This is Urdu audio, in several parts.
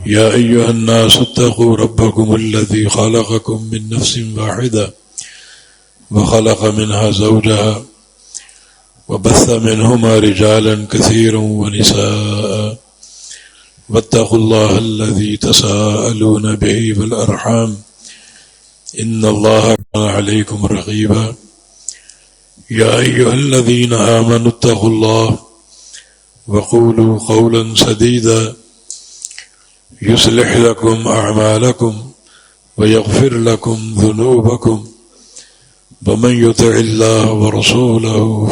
يا أيها الناس اتقوا ربكم الذي خلقكم من نفس واحدة وخلق منها زوجها وبث منهما رجالا كثيرا ونساء واتقوا الله الذي تساءلون به والأرحام إن الله كان عليكم رقيبا يا أيها الذين آمنوا اتقوا الله وقولوا قولا سديدا يصلح لكم أعمالكم ويغفر لكم ذنوبكم ومن يطع الله ورسوله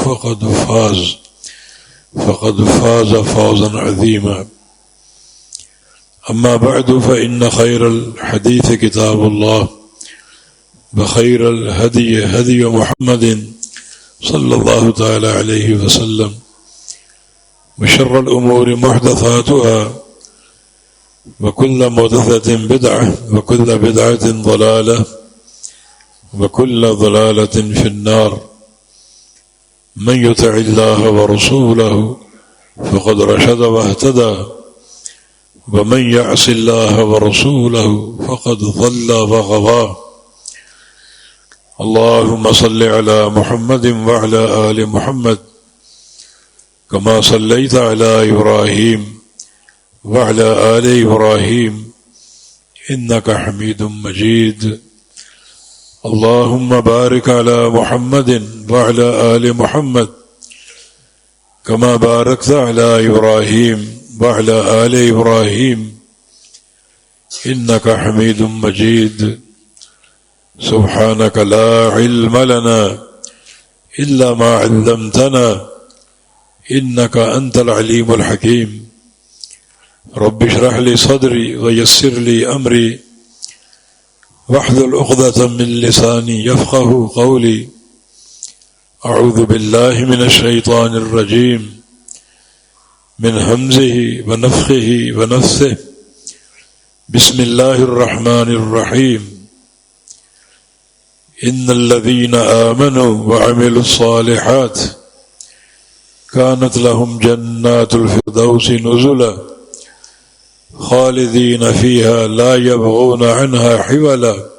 فقد فاز فوزا عظيما أما بعد فإن خير الحديث كتاب الله وخير الهدي هدي محمد صلى الله تعالى عليه وسلم وشر الأمور محدثاتها وكل محدثة بدعة وكل بدعة ضلالة وكل ضلالة في النار من يطع الله ورسوله فقد رشد واهتدى ومن يعص الله ورسوله فقد ضل وغوى اللهم صل على محمد وعلى آل محمد كما صليت على إبراهيم وعلى آل إبراهيم إنك حميد مجيد اللهم بارك على محمد وعلى آل محمد كما باركت على إبراهيم وعلى آل إبراهيم إنك حميد مجيد سبحانك لا علم لنا إلا ما علمتنا إنك أنت العليم الحكيم رب اشرح لي صدري ويسر لي أمري واحلل عقدة من لساني يفقه قولي أعوذ بالله من الشيطان الرجيم من همزه ونفخه ونفثه بسم الله الرحمن الرحيم إن الذين آمنوا وعملوا الصالحات كانت لهم جنات الفردوس نزلا خالدين فيها لا يبغون عنها حولا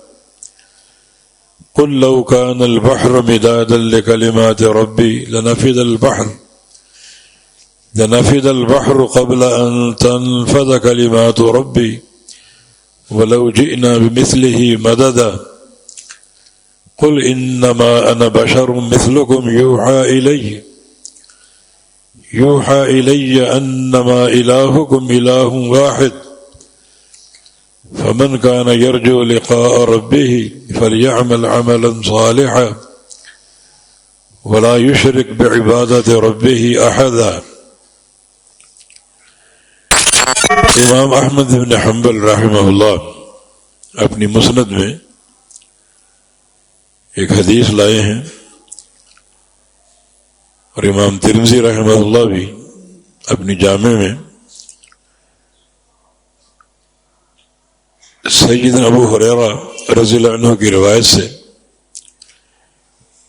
قل لو كان البحر مدادا لكلمات ربي لنفد البحر قبل أن تنفذ كلمات ربي ولو جئنا بمثله مددا قل إنما أنا بشر مثلكم يوحى إلي أنما إلهكم إله واحد فمن كان يرجو لقاء ربه فليعمل عملا صالحا ولا يشرك بعبادة ربه أحدا امام احمد بن حنبل رحمہ اللہ اپنی مسند میں ایک حدیث لائے ہیں اور امام ترمذی رحمہ اللہ بھی اپنی جامع میں سیدنا ابو ہریرہ رضی اللہ عنہ کی روایت سے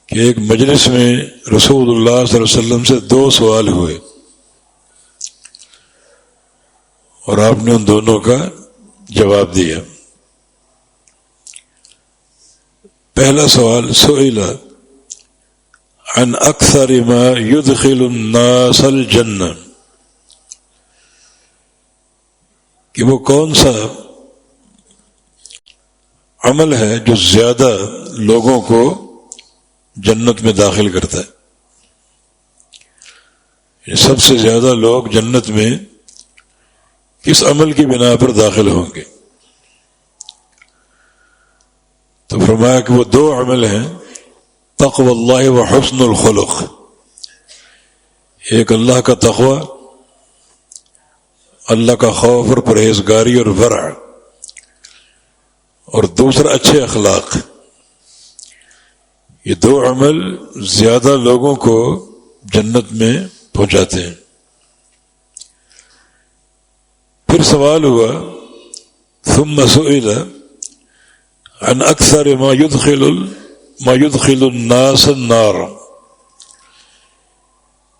کہ ایک مجلس میں رسول اللہ صلی اللہ علیہ وسلم سے 2 سوال ہوئے اور آپ نے ان دونوں کا جواب دیا. پہلا سوال سئل عن اکثر ما يدخل الناس الجنہ، کہ وہ کون سا عمل ہے جو زیادہ لوگوں کو جنت میں داخل کرتا ہے. سب سے زیادہ لوگ جنت میں کس عمل کی بنا پر داخل ہوں گے؟ تو فرمایا کہ وہ 2 عمل ہیں، تقوی اللہ و حسن الخلق. ایک اللہ کا تقوی، اللہ کا خوف اور پرہیزگاری اور ورع، اور دوسرا اچھے اخلاق. یہ 2 عمل زیادہ لوگوں کو جنت میں پہنچاتے ہیں. پھر سوال ہوا ثم سئل عن اکثر ما يدخل الناس النار،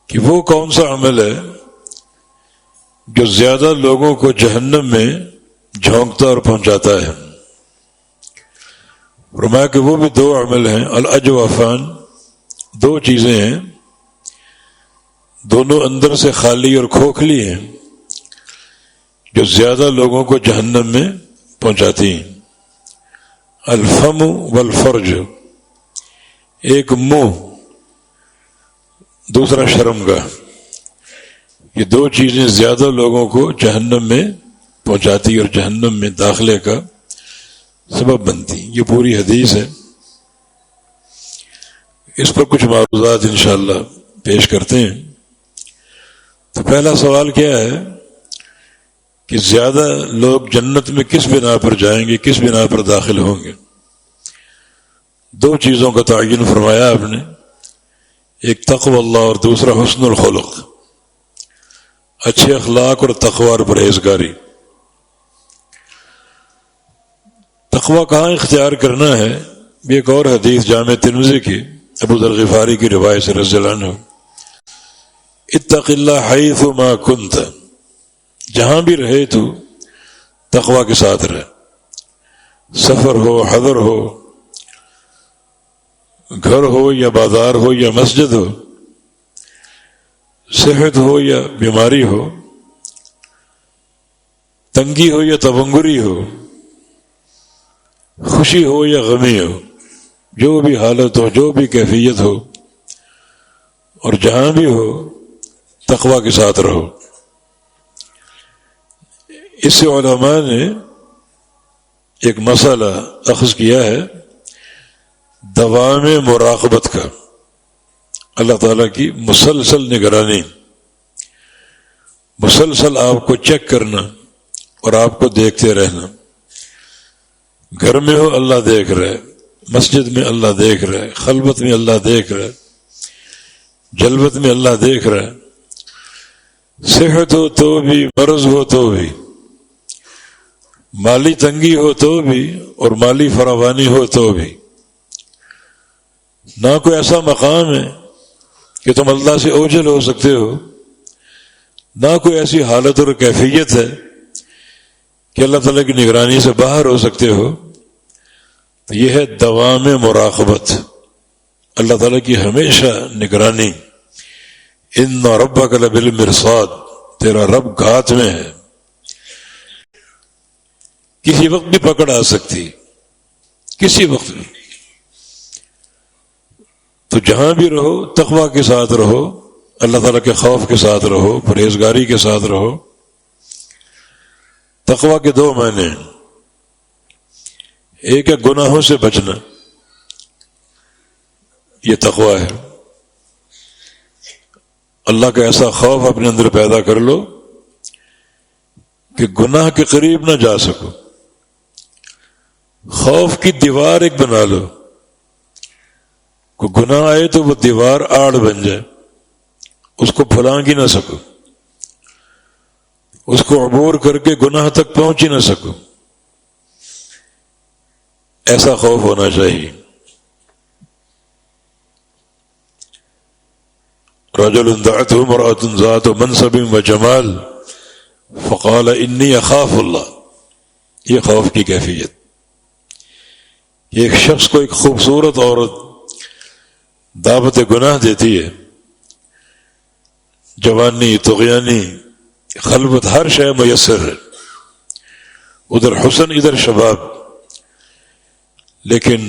کہ وہ کون سا عمل ہے جو زیادہ لوگوں کو جہنم میں جھونکتا اور پہنچاتا ہے۔ فرمایا کہ وہ بھی دو عمل ہیں، الاجوفان، دو چیزیں ہیں، دونوں اندر سے خالی اور کھوکھلی ہیں، جو زیادہ لوگوں کو جہنم میں پہنچاتی ہیں۔ الفم والفرج، ایک منہ، دوسرا شرمگاہ، یہ دو چیزیں زیادہ لوگوں کو جہنم میں پہنچاتی اور جہنم میں داخلے کا سبب بنتی۔ یہ پوری حدیث ہے، اس پر کچھ معروضات انشاءاللہ پیش کرتے ہیں۔ تو پہلا سوال کیا ہے کہ زیادہ لوگ جنت میں کس بنا پر جائیں گے، کس بنا پر داخل ہوں گے؟ دو چیزوں کا تعین فرمایا آپ نے، ایک تقوی اللہ اور دوسرا حسن الخلق، اچھے اخلاق اور تقوی اور پرہیزگاری۔ تقوی کہاں اختیار کرنا ہے؟ ایک اور حدیث جامع ترمذی کی ابو ذر غفاری کی روایت سے رضی اللہ عنہ، اتق اللہ حیث ما کنت، جہاں بھی رہے تو تقوی کے ساتھ رہے، سفر ہو، حضر ہو، گھر ہو یا بازار ہو یا مسجد ہو، صحت ہو یا بیماری ہو، تنگی ہو یا تبنگری ہو، خوشی ہو یا غمی ہو، جو بھی حالت ہو، جو بھی کیفیت ہو، اور جہاں بھی ہو تقوی کے ساتھ رہو۔ اس سے علماء نے ایک مسئلہ اخذ کیا ہے، دوام مراقبت کا، اللہ تعالیٰ کی مسلسل نگرانی، مسلسل آپ کو چیک کرنا اور آپ کو دیکھتے رہنا۔ گھر میں ہو اللہ دیکھ رہے، مسجد میں اللہ دیکھ رہے، خلوت میں اللہ دیکھ رہے، جلوت میں اللہ دیکھ رہے، صحت ہو تو بھی، مرض ہو تو بھی، مالی تنگی ہو تو بھی اور مالی فراوانی ہو تو بھی۔ نہ کوئی ایسا مقام ہے کہ تم اللہ سے اوجھل ہو سکتے ہو، نہ کوئی ایسی حالت اور کیفیت ہے کہ اللہ تعالیٰ کی نگرانی سے باہر ہو سکتے ہو۔ تو یہ ہے دوام مراقبت، اللہ تعالیٰ کی ہمیشہ نگرانی۔ ان ربک لبالمرصاد، تیرا رب گھات میں ہے، کسی وقت بھی پکڑ آ سکتی، کسی وقت بھی۔ تو جہاں بھی رہو تقوی کے ساتھ رہو، اللہ تعالیٰ کے خوف کے ساتھ رہو، پرہیزگاری کے ساتھ رہو۔ تقوی کے دو معنی ہیں، ایک ہے گناہوں سے بچنا، یہ تقوی ہے، اللہ کا ایسا خوف اپنے اندر پیدا کر لو کہ گناہ کے قریب نہ جا سکو، خوف کی دیوار ایک بنا لو، کوئی گناہ آئے تو وہ دیوار آڑ بن جائے، اس کو پھلانگ ہی نہ سکو، اس کو عبور کر کے گناہ تک پہنچ ہی نہ سکو، ایسا خوف ہونا چاہیے۔ رجل دعته امرأة ذات منصب وجمال فقال انی اخاف اللہ، یہ خوف کی کیفیت۔ ایک شخص کو ایک خوبصورت عورت دعوت گناہ دیتی ہے، جوانی، طغیانی، خلوت، ہر شے میسر ہے، ادھر حسن ادھر شباب، لیکن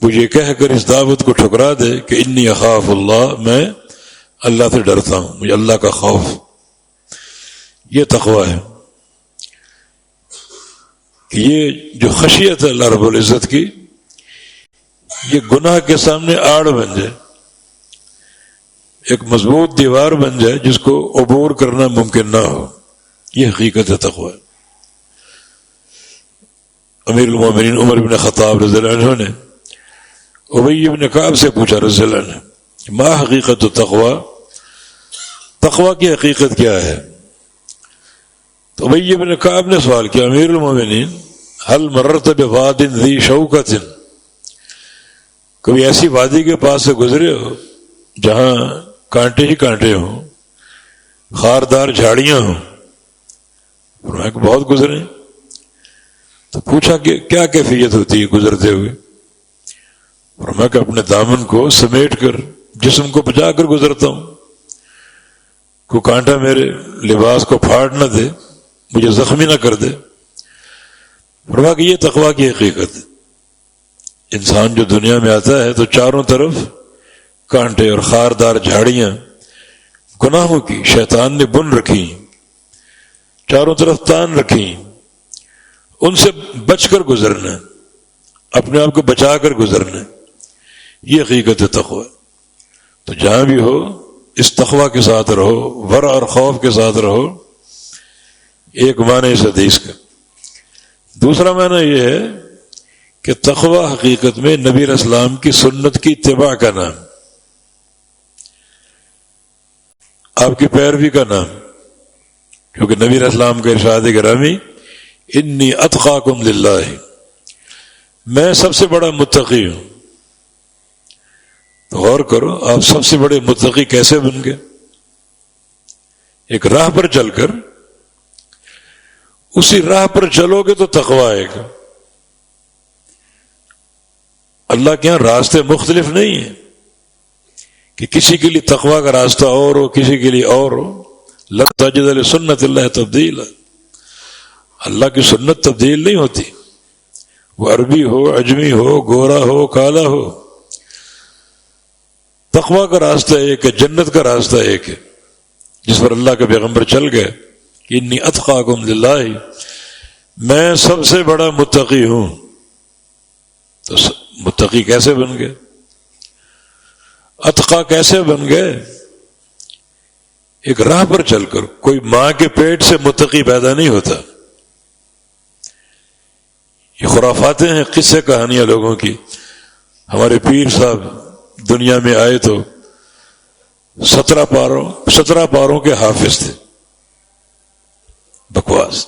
وہ یہ کہہ کر اس دعوت کو ٹھکرا دے کہ انی اخاف اللہ، میں اللہ سے ڈرتا ہوں، مجھے اللہ کا خوف۔ یہ تقوی ہے کہ یہ جو خشیت ہے اللہ رب العزت کی، یہ گناہ کے سامنے آڑ بن جائے، ایک مضبوط دیوار بن جائے جس کو عبور کرنا ممکن نہ ہو۔ یہ حقیقت ہے تقوی۔ امیر المومنین عمر بن خطاب رضی اللہ عنہ نے ابی بن کعب سے پوچھا رضی اللہ عنہ، ما حقیقت التقوی، تقوی کی حقیقت کیا ہے؟ تو ابی بن کعب نے سوال کیا، امیر المومنین هل مررت بواد ذی شوکۃ، کبھی ایسی وادی کے پاس سے گزرے ہو جہاں کانٹے ہی کانٹے ہوں، خاردار جھاڑیاں ہوں؟ فرمایا کہ بہت گزرے۔ تو پوچھا کہ کیا کیفیت ہوتی ہے گزرتے ہوئے؟ فرمایا کہ اپنے دامن کو سمیٹ کر جسم کو بچا کر گزرتا ہوں، کوئی کانٹا میرے لباس کو پھاڑ نہ دے، مجھے زخمی نہ کر دے۔ فرمایا کہ یہ تقویٰ کی حقیقت ہے۔ انسان جو دنیا میں آتا ہے تو چاروں طرف کانٹے اور خاردار جھاڑیاں گناہوں کی شیطان نے بن رکھی، چاروں طرف تان رکھی، ان سے بچ کر گزرنا، اپنے آپ کو بچا کر گزرنا، یہ حقیقت تقویٰ۔ تو جہاں بھی ہو اس تقویٰ کے ساتھ رہو، ورع اور خوف کے ساتھ رہو، ایک معنی اس حدیث کا۔ دوسرا معنی یہ ہے کہ تقویٰ حقیقت میں نبی علیہ السلام کی سنت کی اتباع کا نام، آپ کی پیروی کا نام، کیونکہ نبی علیہ السلام کا ارشاد گرامی انی اتقاکم للہ، میں سب سے بڑا متقی ہوں۔ تو غور کرو، آپ سب سے بڑے متقی کیسے بن گئے؟ ایک راہ پر چل کر، اسی راہ پر چلو گے تو تقویٰ آئے گا۔ اللہ کے یہاں راستے مختلف نہیں ہیں کہ کسی کے لیے تقویٰ کا راستہ اور ہو، کسی کے لیے اور ہو۔ لن تجد لسنت اللہ تبدیلا، اللہ کی سنت تبدیل نہیں ہوتی، وہ عربی ہو، عجمی ہو، گورا ہو، کالا ہو۔ تقویٰ کا راستہ ایک ہے، جنت کا راستہ ایک ہے، جس پر اللہ کے پیغمبر چل گئے کہ انی اتقاکم للہ، میں سب سے بڑا متقی ہوں۔ تو متقی کیسے بن گئے؟ اتقا کیسے بن گئے؟ ایک راہ پر چل کر۔ کوئی ماں کے پیٹ سے متقی پیدا نہیں ہوتا، یہ خرافاتیں ہیں، قصے کہانیاں لوگوں کی۔ ہمارے پیر صاحب دنیا میں آئے تو 17 پاروں کے حافظ تھے، بکواس۔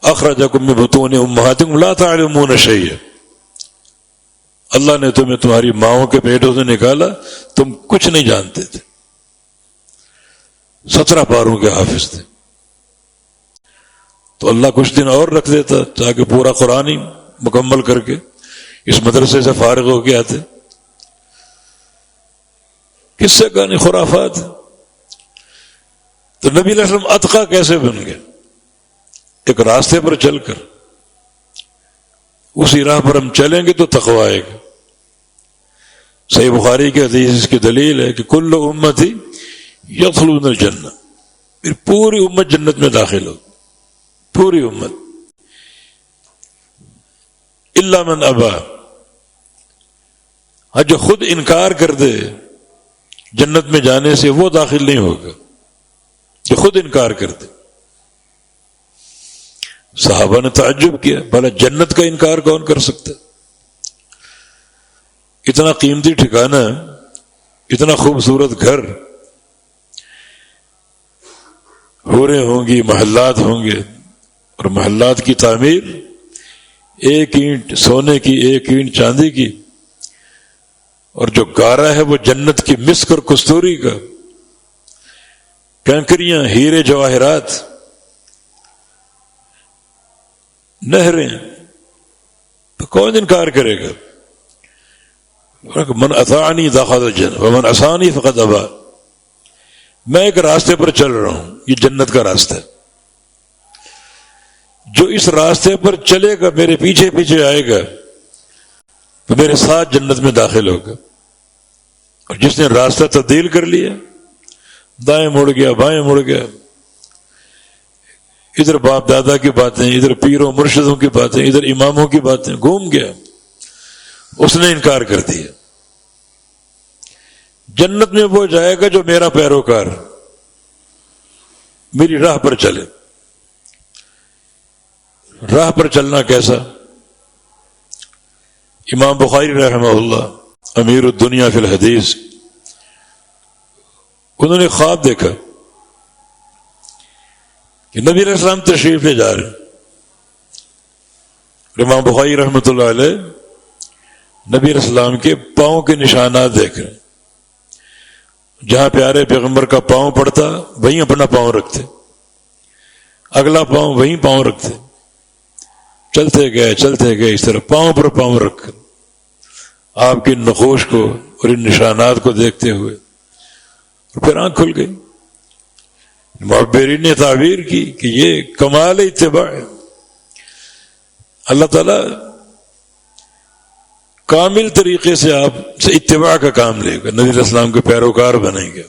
اخرجکم من بطون امہاتکم لا تعلمون شیئا، اللہ نے تمہیں تمہاری ماؤں کے پیٹوں سے نکالا، تم کچھ نہیں جانتے تھے۔ 17 پاروں کے حافظ تھے۔ تو اللہ کچھ دن اور رکھ دیتا تاکہ پورا قرآن ہی مکمل کر کے اس مدرسے سے فارغ ہو کے آتے۔ کس سے کہانی خرافات۔ تو نبی علیہ السلام اتقا کیسے بن گئے؟ ایک راستے پر چل کر، اسی راہ پر ہم چلیں گے تو تقویٰ آئے گا۔ صحیح بخاری کی حدیث اس کی دلیل ہے کہ کل امتی یدخلون الجنہ، پھر پوری امت جنت میں داخل ہو، پوری امت، الا من ابا، ہاں جو خود انکار کر دے جنت میں جانے سے وہ داخل نہیں ہوگا، جو خود انکار کر دے۔ صحابہ نے تعجب کیا، بھلا جنت کا انکار کون کر سکتا؟ اتنا قیمتی ٹھکانہ، اتنا خوبصورت گھر، حوریں ہوں گی، محلات ہوں گے، اور محلات کی تعمیر ایک اینٹ سونے کی، ایک اینٹ چاندی کی، اور جو گارا ہے وہ جنت کی مسک اور کستوری کا، کنکریاں، ہیرے جواہرات، نہریں، تو کون انکار کرے گا؟ من اطاعنی دخل الجنہ ومن عصانی فقد ابا، میں ایک راستے پر چل رہا ہوں، یہ جنت کا راستہ ہے، جو اس راستے پر چلے گا، میرے پیچھے پیچھے آئے گا، تو میرے ساتھ جنت میں داخل ہوگا۔ اور جس نے راستہ تبدیل کر لیا، دائیں مڑ گیا، بائیں مڑ گیا، ادھر باپ دادا کی باتیں، ادھر پیروں مرشدوں کی باتیں، ادھر اماموں کی باتیں، گھوم گیا، اس نے انکار کر دیا۔ جنت میں وہ جائے گا جو میرا پیروکار، میری راہ پر چلے۔ راہ پر چلنا کیسا؟ امام بخاری رحمہ اللہ، امیر الدنیا فی الحدیث، انہوں نے خواب دیکھا کہ نبی علیہ السلام تشریف لے جا رہے ہیں۔ امام بخاری رحمۃ اللہ علیہ نبی علیہ السلام کے پاؤں کے نشانات دیکھ رہے ہیں، جہاں پیارے پیغمبر کا پاؤں پڑتا وہیں اپنا پاؤں رکھتے، اگلا پاؤں وہیں پاؤں رکھتے، چلتے گئے اس طرح پاؤں پر پاؤں رکھ کر آپ کی نقوش کو اور ان نشانات کو دیکھتے ہوئے، اور پھر آنکھ کھل گئی۔ معبرین نے تعبیر کی کہ یہ کمال اتباع ہے۔ اللہ تعالیٰ کامل طریقے سے آپ سے اتباع کا کام لے گا، نبی علیہ السلام کے پیروکار بنیں گے۔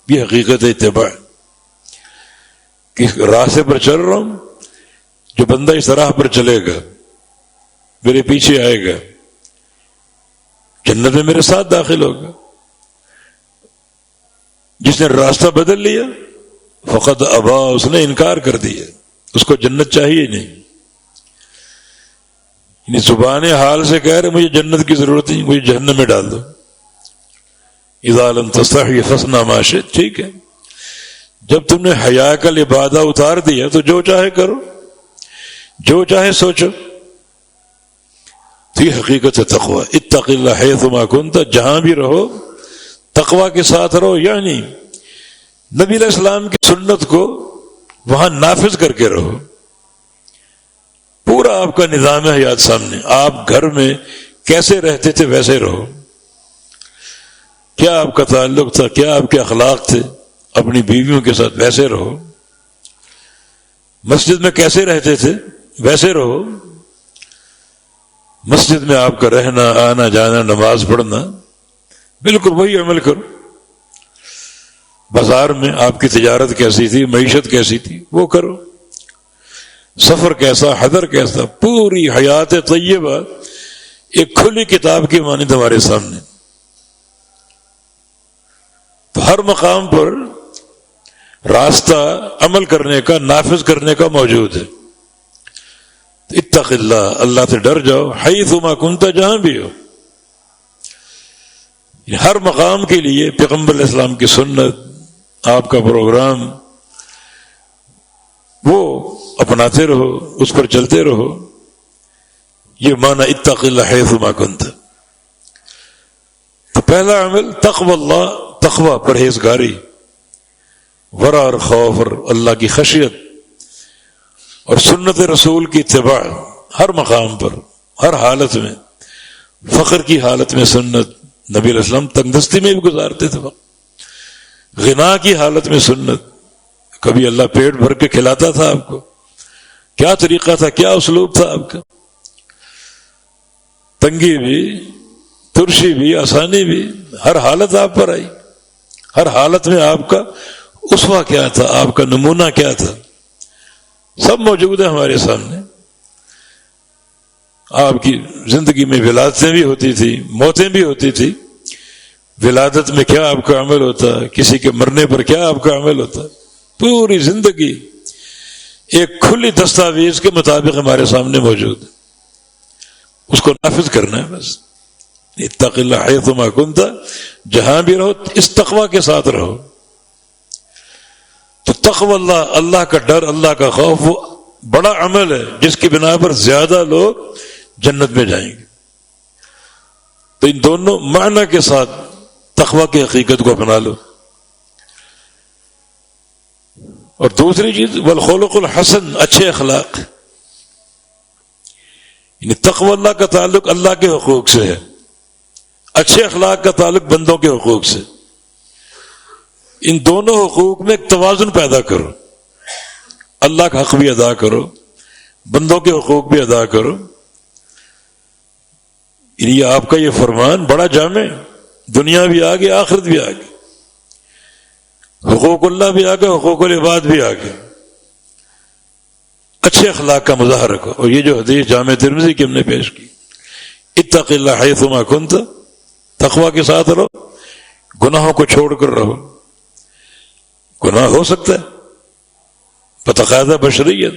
یہ حقیقت اتباع ہے کہ راستے پر چل رہا ہوں، جو بندہ اس راہ پر چلے گا، میرے پیچھے آئے گا، جنت میں میرے ساتھ داخل ہوگا۔ جس نے راستہ بدل لیا فقط ابا، اس نے انکار کر دیا، اس کو جنت چاہیے نہیں۔ یعنی زبان حال سے کہہ رہے مجھے جنت کی ضرورت نہیں، مجھے جہنم میں ڈال دو۔ اذا لم تستحی فاصنع ما شئت، ٹھیک ہے، جب تم نے حیا کا لبادہ اتار دیا تو جو چاہے کرو، جو چاہے سوچو۔ تو یہ حقیقت ہے تقوی۔ اتق اللہ حیثما کنت، جہاں بھی رہو تقوی کے ساتھ رہو، یعنی نبی علیہ السلام کی سنت کو وہاں نافذ کر کے رہو۔ پورا آپ کا نظام حیات سامنے، آپ گھر میں کیسے رہتے تھے ویسے رہو، کیا آپ کا تعلق تھا، کیا آپ کے اخلاق تھے اپنی بیویوں کے ساتھ، ویسے رہو۔ مسجد میں کیسے رہتے تھے ویسے رہو۔ مسجد میں آپ کا رہنا، آنا جانا، نماز پڑھنا، بالکل وہی عمل کرو۔ بازار میں آپ کی تجارت کیسی تھی، معیشت کیسی تھی، وہ کرو۔ سفر کیسا، حضر کیسا، پوری حیات طیبہ ایک کھلی کتاب کی مانند ہمارے سامنے۔ تو ہر مقام پر راستہ عمل کرنے کا، نافذ کرنے کا موجود ہے۔ اتق اللہ، اللہ سے ڈر جاؤ، حیثما کنت، جہاں بھی ہو۔ ہر مقام کے لیے پیغمبر علیہ السلام کی سنت، آپ کا پروگرام، وہ اپناتے رہو، اس پر چلتے رہو۔ یہ معنی اتق اللہ حیثما کنت۔ تو پہلا عمل تقوی اللہ، تقوی، پرہیزگاری، ورع اور خوف اور اللہ کی خشیت اور سنت رسول کی اتباع، ہر مقام پر، ہر حالت میں۔ فقر کی حالت میں سنت، نبی علیہ السلام تنگدستی میں بھی گزارتے تھے وقت۔ غنا کی حالت میں سنت، کبھی اللہ پیٹ بھر کے کھلاتا تھا آپ کو، کیا طریقہ تھا، کیا اسلوب تھا آپ کا۔ تنگی بھی، ترشی بھی، آسانی بھی، ہر حالت آپ پر آئی۔ ہر حالت میں آپ کا اسوہ کیا تھا، آپ کا نمونہ کیا تھا، سب موجود ہے ہمارے سامنے۔ آپ کی زندگی میں ولادتیں بھی ہوتی تھی، موتیں بھی ہوتی تھی۔ ولادت میں کیا آپ کا عمل ہوتا، کسی کے مرنے پر کیا آپ کا عمل ہوتا، پوری زندگی ایک کھلی دستاویز کے مطابق ہمارے سامنے موجود ہے۔ اس کو نافذ کرنا ہے بس۔ اتق اللہ حیثما کنت، جہاں بھی رہو اس تقوی کے ساتھ رہو۔ تو تقوی اللہ، اللہ کا ڈر، اللہ کا خوف، وہ بڑا عمل ہے جس کی بنا پر زیادہ لوگ جنت میں جائیں گے۔ تو ان دونوں معنی کے ساتھ تقوی کی حقیقت کو اپنا لو۔ اور دوسری چیز والخلق الحسن، اچھے اخلاق۔ یعنی تقوی اللہ کا تعلق اللہ کے حقوق سے ہے، اچھے اخلاق کا تعلق بندوں کے حقوق سے۔ ان دونوں حقوق میں ایک توازن پیدا کرو، اللہ کا حق بھی ادا کرو، بندوں کے حقوق بھی ادا کرو۔ یہ آپ کا یہ فرمان بڑا جامع، دنیا بھی آگے، آخرت بھی آگے، حقوق اللہ بھی آگے، حقوق العباد بھی آگے۔ اچھے اخلاق کا مظاہرہ کرو۔ اور یہ جو حدیث جامع ترمذی کی ہم نے پیش کی، اتق اللہ حیثما کنت، تقوی کے ساتھ رہو، گناہوں کو چھوڑ کر رہو۔ گناہ ہو سکتا ہے، بتقاضا بشریت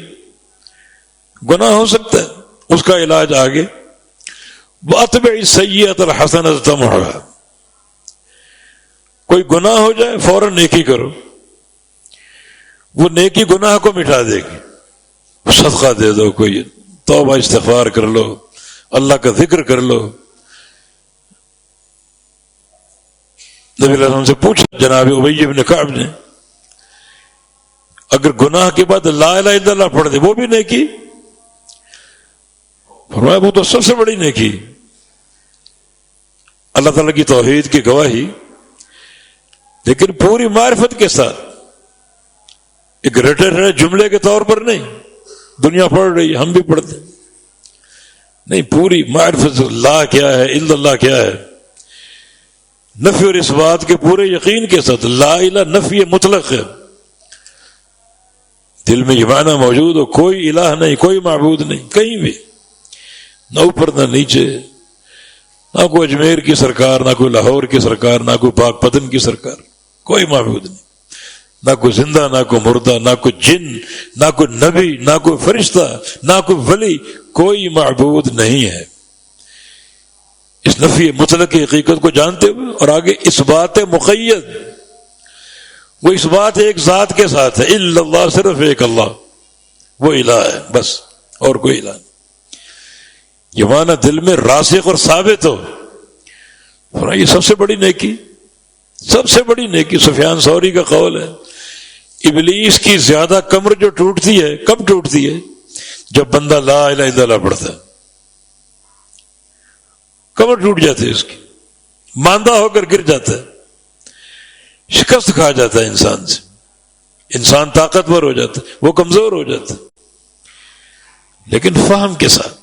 گناہ ہو سکتا ہے، اس کا علاج آگے۔ وَأَتْبِعِ السَّيِّئَةَ الْحَسَنَةَ تَمْحُهَا، کوئی گناہ ہو جائے فوراً نیکی کرو، وہ نیکی گناہ کو مٹا دے گی۔ صدقہ دے دو، کوئی توبہ استغفار کر لو، اللہ کا ذکر کر لو۔ نبی علیہ السلام سے پوچھا جناب ابی بن کعب نے، اگر گناہ کے بعد لا الہ الا اللہ پڑھ دے وہ بھی نیکی؟ فرمایا وہ تو سب سے بڑی نیکی، اللہ تعالیٰ کی توحید کی گواہی، لیکن پوری معرفت کے ساتھ، ایک رٹے رہے جملے کے طور پر نہیں، دنیا پڑھ رہی ہم بھی پڑھتے نہیں، پوری معرفت، لا کیا ہے، الا اللہ کیا ہے، نفی اور اس بات کے پورے یقین کے ساتھ، لا الہ نفی مطلق ہے، دل میں یہ معنی موجود ہو کوئی الہ نہیں، کوئی معبود نہیں کہیں بھی، نہ اوپر نہ نیچے، نہ کوئی اجمیر کی سرکار، نہ کوئی لاہور کی سرکار، نہ کوئی پاک پتن کی سرکار، کوئی معبود نہیں، نہ کوئی زندہ، نہ کوئی مردہ، نہ کوئی جن، نہ کوئی نبی، نہ کوئی فرشتہ، نہ کوئی ولی، کوئی معبود نہیں ہے۔ اس نفی مطلق کی حقیقت کو جانتے ہوئے اور آگے اس بات مقید، وہ اس بات ایک ذات کے ساتھ ہے، الا اللہ، صرف ایک اللہ، وہ الہ ہے بس، اور کوئی الہ نہیں۔ یہ معنی دل میں راسخ اور ثابت ہو، یہ سب سے بڑی نیکی، سب سے بڑی نیکی۔ سفیان ثوری کا قول ہے، ابلیس کی زیادہ کمر جو ٹوٹتی ہے، کب ٹوٹتی ہے؟ جب بندہ لا الہ الا اللہ پڑھتا ہے، کمر ٹوٹ جاتی ہے اس کی، ماندہ ہو کر گر جاتا ہے، شکست کھا جاتا ہے انسان سے، انسان طاقتور ہو جاتا ہے، وہ کمزور ہو جاتا ہے۔ لیکن فہم کے ساتھ،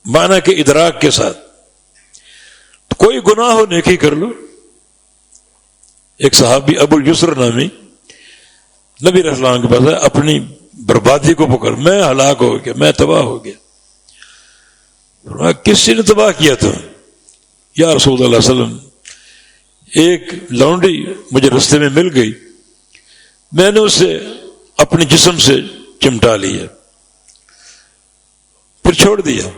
معنی کے ادراک کے ساتھ، کوئی گناہ ہو نیکی کر لو۔ ایک صحابی ابو الیسر نامی نبی علیہ السلام کے پاس ہے، اپنی بربادی کو پکڑ، میں ہلاک ہو گیا، میں تباہ ہو گیا۔ فرمایا کس نے تباہ کیا تھا؟ یا رسول اللہ صلی اللہ علیہ وسلم، ایک لونڈی مجھے رستے میں مل گئی، میں نے اسے اپنے جسم سے چمٹا لیا، پھر چھوڑ دیا،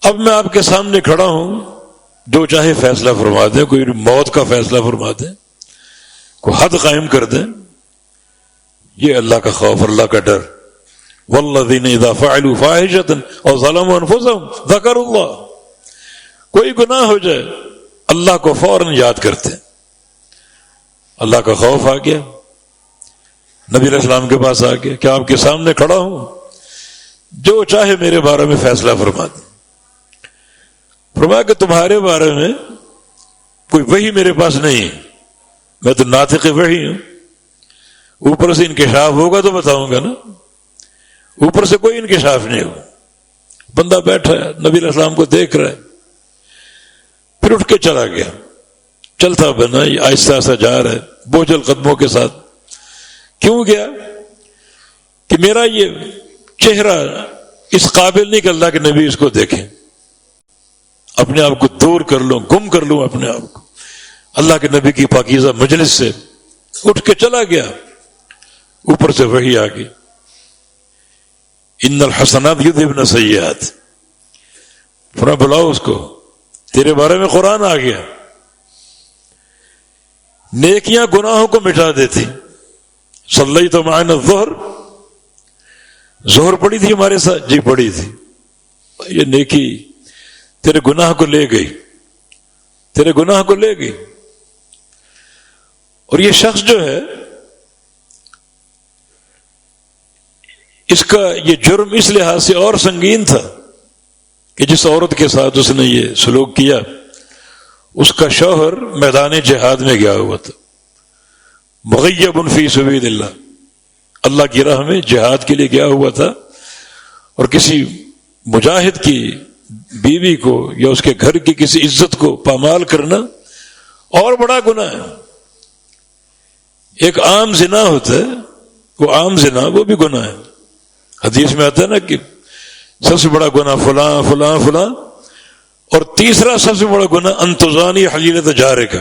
اب میں آپ کے سامنے کھڑا ہوں، جو چاہے فیصلہ فرما دیں، کوئی موت کا فیصلہ فرما دیں، کوئی حد قائم کر دیں۔ یہ اللہ کا خوف، اللہ کا ڈر، والذین اذا فعلوا فاحشۃ او ظلموا انفسهم ذکروا اللہ، کوئی گناہ ہو جائے اللہ کو فوراً یاد کرتے ہیں۔ اللہ کا خوف آ گیا، نبی علیہ السلام کے پاس آ گیا کہ آپ کے سامنے کھڑا ہوں، جو چاہے میرے بارے میں فیصلہ فرما دیں۔ فرمایا کہ تمہارے بارے میں کوئی وحی میرے پاس نہیں ہے، میں تو ناطق وحی ہوں، اوپر سے انکشاف ہوگا تو بتاؤں گا نا، اوپر سے کوئی انکشاف نہیں ہوگا۔ بندہ بیٹھا ہے، نبی علیہ السلام کو دیکھ رہا ہے، پھر اٹھ کے چلا گیا، چلتا بنا آہستہ آہستہ جا رہا ہے بوجھل قدموں کے ساتھ۔ کیوں گیا؟ کہ میرا یہ چہرہ اس قابل نہیں کہ اللہ کے نبی اس کو دیکھیں، اپنے آپ کو دور کر لوں، گم کر لوں اپنے آپ کو اللہ کے نبی کی پاکیزہ مجلس سے۔ اٹھ کے چلا گیا، اوپر سے وحی آ گئی، ان الحسنات یذھبن السیئات، فرمایا بلاؤ اس کو، تیرے بارے میں قرآن آ گیا، نیکیاں گناہوں کو مٹا دیتی۔ صلیت معنا الظہر، ظہر پڑی تھی ہمارے ساتھ؟ جی پڑی تھی۔ یہ نیکی تیرے گناہ کو لے گئی، تیرے گناہ کو لے گئی۔ اور یہ شخص جو ہے، اس کا یہ جرم اس لحاظ سے اور سنگین تھا کہ جس عورت کے ساتھ اس نے یہ سلوک کیا، اس کا شوہر میدان جہاد میں گیا ہوا تھا، مغیب فی سبیل اللہ، اللہ کی راہ میں جہاد کے لیے گیا ہوا تھا، اور کسی مجاہد کی بیوی کو یا اس کے گھر کی کسی عزت کو پامال کرنا اور بڑا گناہ ہے۔ ایک عام زنا ہوتا ہے، وہ عام زنا، وہ بھی گناہ ہے۔ حدیث میں آتا ہے نا کہ سب سے بڑا گناہ فلاں فلاں فلاں، اور تیسرا سب سے بڑا گناہ ان تزانی حلیلۃ جارک،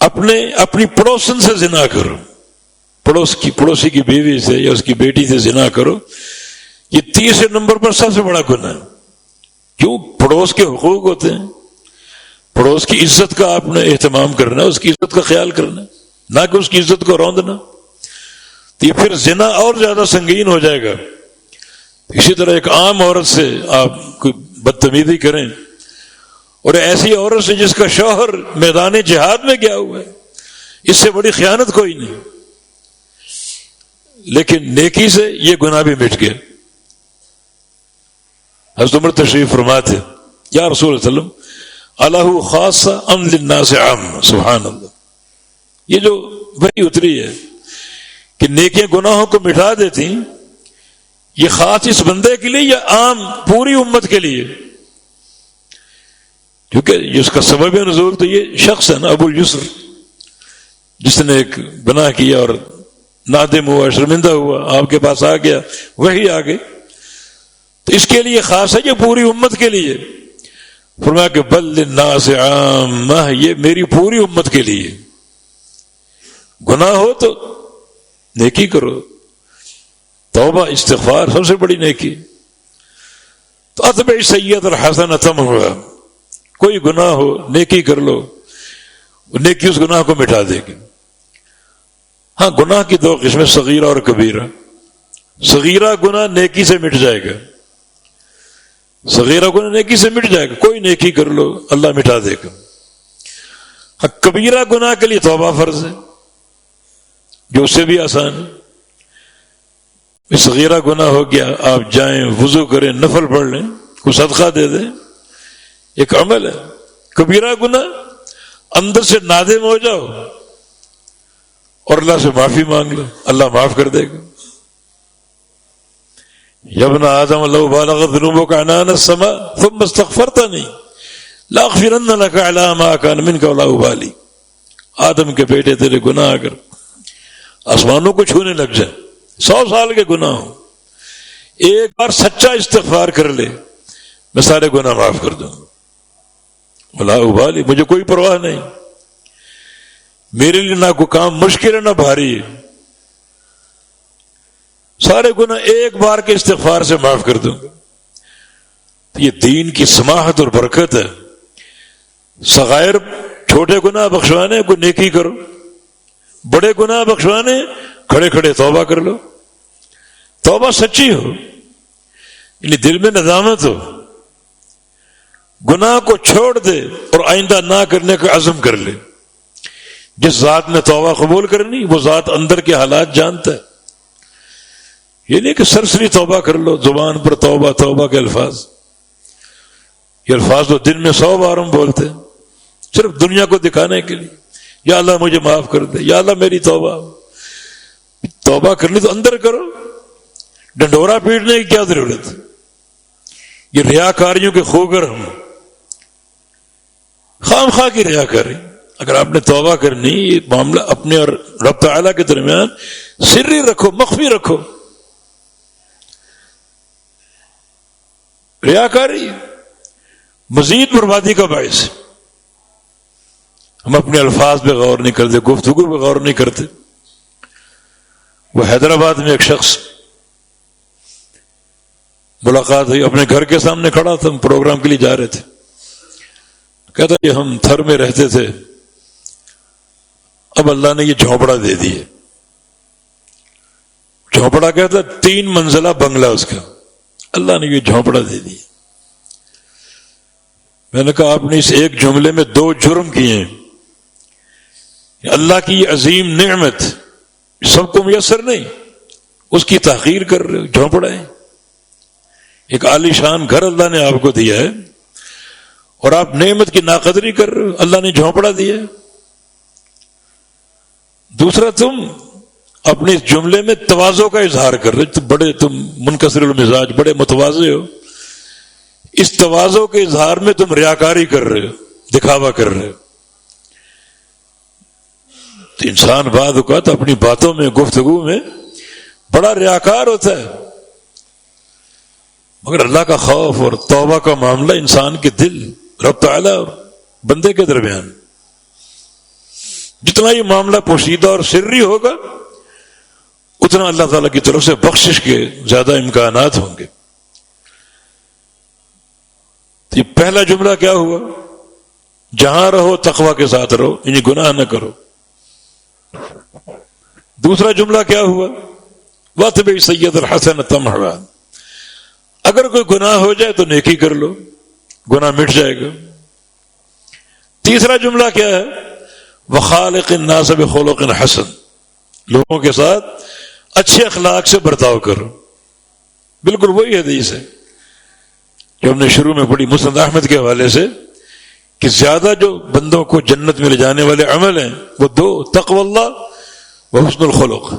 اپنی پڑوسن سے زنا کرو، پڑوسی کی بیوی سے یا اس کی بیٹی سے زنا کرو، یہ تیسرے نمبر پر سب سے بڑا گناہ ہے۔ کیوں؟ پڑوس کے حقوق ہوتے ہیں، پڑوس کی عزت کا آپ نے اہتمام کرنا، اس کی عزت کا خیال کرنا، نہ کہ اس کی عزت کو روندنا، تو یہ پھر زنا اور زیادہ سنگین ہو جائے گا۔ اسی طرح ایک عام عورت سے آپ کوئی بدتمیزی کریں، اور ایسی عورت سے جس کا شوہر میدان جہاد میں گیا ہوا ہے، اس سے بڑی خیانت کوئی نہیں۔ لیکن نیکی سے یہ گناہ بھی مٹ گیا، حضرت عمر تشریف فرماتے یا رسول اللہ صلی اللہ علیہ وسلم اللہ خاصہ ام للناس عام. سبحان اللہ. یہ جو وحی اتری ہے کہ نیکیاں گناہوں کو مٹا دیتی، یہ خاص اس بندے کے لیے یا عام پوری امت کے لیے؟ کیونکہ اس کا سبب نزول تو یہ شخص ہے نا، ابو اليسر، جس نے ایک گناہ کیا اور نادم ہوا، شرمندہ ہوا، آپ کے پاس آ گیا، وہی آ گئی. تو اس کے لیے خاص ہے، یہ پوری امت کے لیے. فرمایا کہ بل للناس عامہ، یہ میری پوری امت کے لیے. گناہ ہو تو نیکی کرو، توبہ استغفار سب سے بڑی نیکی. تو اتبع السیئۃ الحسنۃ تمحوھا، کوئی گناہ ہو نیکی کر لو، نیکی اس گناہ کو مٹا دے گی. ہاں، گناہ کی دو قسمیں، صغیرہ اور کبیرہ. صغیرہ گناہ نیکی سے مٹ جائے گا، صغیرہ گناہ نیکی سے مٹ جائے گا، کوئی نیکی کر لو اللہ مٹا دے گا. ہاں، کبیرہ گناہ کے لیے توبہ فرض ہے، جو اس سے بھی آسان ہے. صغیرہ گناہ ہو گیا، آپ جائیں وضو کریں، نفل پڑھ لیں، کوئی صدقہ دے دیں، ایک عمل ہے. کبیرہ گناہ اندر سے نادم ہو جاؤ اور اللہ سے معافی مانگ لو، اللہ معاف کر دے گا. یا ابن آدم لو بالغت ذنوبک عنان السماء ثم استغفرتنی لاغفرن لک علی ما کان منک ولا ابالی. آدم کے بیٹے، تیرے گناہ اگر آسمانوں کو چھونے لگ جائے، 100 سال کے گناہ ہوں، ایک بار سچا استغفار کر لے، میں سارے گناہ معاف کر دوں گا. ولا ابالی، مجھے کوئی پرواہ نہیں، میرے لیے نہ کوئی کام مشکل ہے نہ بھاری ہے، سارے گناہ ایک بار کے استغفار سے معاف کر دوں گا. یہ دین کی سماحت اور برکت ہے. صغائر چھوٹے گناہ بخشوانے کو نیکی کرو، بڑے گناہ بخشوانے کھڑے کھڑے توبہ کر لو. توبہ سچی ہو، یعنی دل میں ندامت ہو، گناہ کو چھوڑ دے اور آئندہ نہ کرنے کا عزم کر لے. جس ذات نے توبہ قبول کرنی، وہ ذات اندر کے حالات جانتا ہے. یہ نہیں کہ سرسری توبہ کر لو، زبان پر توبہ توبہ کے الفاظ. یہ الفاظ تو دن میں 100 بار ہم بولتے ہیں، صرف دنیا کو دکھانے کے لیے. یا اللہ مجھے معاف کر دے، یا اللہ میری توبہ. توبہ کرنی تو اندر کرو، ڈنڈورا پیٹنے کی کیا ضرورت ہے؟ یہ ریاکاریوں کے خوگر ہم، خام خواہ کی ریاکاری. اگر آپ نے توبہ کرنی، یہ معاملہ اپنے اور رب تعالیٰ کے درمیان سری رکھو، مخفی رکھو. ریاکاری مزید بربادی کا باعث ہے. ہم اپنے الفاظ پہ غور نہیں کرتے، گفتگو پہ غور نہیں کرتے. وہ حیدرآباد میں ایک شخص ملاقات ہوئی، اپنے گھر کے سامنے کھڑا تھا، ہم پروگرام کے لیے جا رہے تھے. کہتا کہ ہم تھر میں رہتے تھے، اب اللہ نے یہ جھونپڑا دے دی ہے. جھونپڑا کہتا 3 منزلہ بنگلہ اس کا، اللہ نے یہ جھونپڑا دے دی. میں نے کہا آپ نے اس ایک جملے میں 2 جرم کیے ہیں. اللہ کی یہ عظیم نعمت سب کو میسر نہیں، اس کی تحقیر کر رہے ہو. جھونپڑا ہے، ایک عالی شان گھر اللہ نے آپ کو دیا ہے اور آپ نعمت کی ناقدری کر رہے ہو. اللہ نے جھونپڑا دیا ہے. دوسرا، تم اپنے اس جملے میں تواضع کا اظہار کر رہے ہو. تم منکسر المزاج، بڑے متواضع ہو. اس تواضع کے اظہار میں تم ریاکاری کر رہے ہو، دکھاوا کر رہے ہو. تو انسان بعض اوقات اپنی باتوں میں، گفتگو میں بڑا ریاکار ہوتا ہے، مگر اللہ کا خوف اور توبہ کا معاملہ انسان کے دل، رب تعالیٰ اور بندے کے درمیان، جتنا یہ معاملہ پوشیدہ اور سری ہوگا، اتنا اللہ تعالیٰ کی طرف سے بخشش کے زیادہ امکانات ہوں گے. تو یہ پہلا جملہ کیا ہوا؟ جہاں رہو تقوی کے ساتھ رہو، یعنی گناہ نہ کرو. دوسرا جملہ کیا ہوا؟ وَاتْبِعِ السَّيِّئَةَ الْحَسَنَةَ تَمْحُوھا، اگر کوئی گناہ ہو جائے تو نیکی کر لو، گناہ مٹ جائے گا. تیسرا جملہ کیا ہے؟ وَخَالِقِ النَّاسَ بِخُلُقٍ حَسَنٍ، لوگوں کے ساتھ اچھے اخلاق سے برتاؤ کرو. بالکل وہی حدیث ہے. جو ہم نے شروع میں پڑھی مسند احمد کے حوالے سے کہ زیادہ جو بندوں کو جنت میں لے جانے والے عمل ہیں وہ دو، تقوی اللہ و حسن الخلق،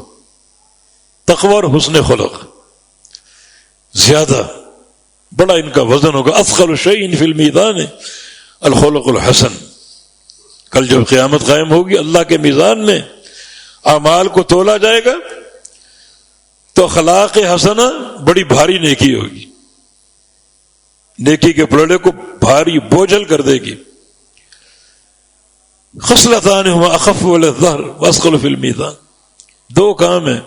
تقوی اور حسن خلق، زیادہ بڑا ان کا وزن ہوگا. اثقل شیء فی المیزان الخلق الحسن. کل جب قیامت قائم ہوگی اللہ کے میزان میں اعمال کو تولا جائے گا تو اخلاق حسنہ بڑی بھاری نیکی ہوگی، نیکی کے پلڑے کو بھاری بوجھل کر دے گی. خصلتان ہما اخف علی الظہر واثقل فی المیزان. دو کام ہیں،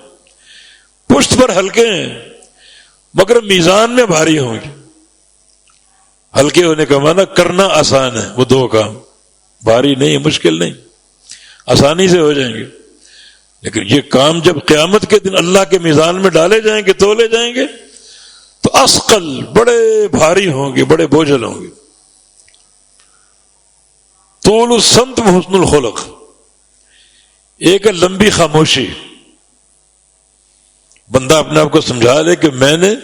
پشت پر ہلکے ہیں مگر میزان میں بھاری ہوں گے. ہلکے ہونے کا معنی کرنا آسان ہے، وہ دو کام بھاری نہیں، مشکل نہیں، آسانی سے ہو جائیں گے. لیکن یہ کام جب قیامت کے دن اللہ کے میزان میں ڈالے جائیں گے، تولے جائیں گے تو اثقل بڑے بھاری ہوں گے، بڑے بوجھل ہوں گے. طول الصمت و حسن الخلق. ایک ہے لمبی خاموشی، بندہ اپنے آپ کو سمجھا لے کہ میں نے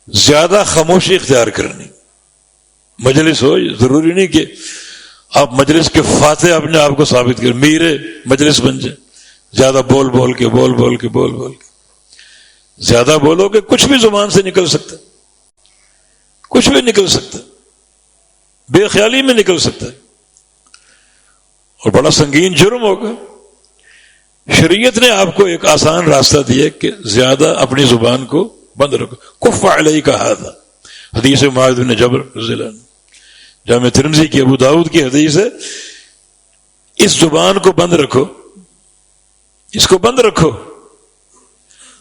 زیادہ خاموشی اختیار کرنی. مجلس ہو، ضروری نہیں کہ آپ مجلس کے فاتح اپنے آپ کو ثابت کریں، میرے مجلس بن جائے. زیادہ بول بول کے زیادہ بولو کہ کچھ بھی زبان سے نکل سکتا، کچھ بھی نکل سکتا، بے خیالی میں نکل سکتا ہے اور بڑا سنگین جرم ہوگا. شریعت نے آپ کو ایک آسان راستہ دیا کہ زیادہ اپنی زبان کو بند رکھو. کف علیک ھذا، حدیث معاذ بن جبل رضی اللہ عنہ، جامع ترمذی کی، ابو داؤد کی حدیث ہے. اس زبان کو بند رکھو، اس کو بند رکھو.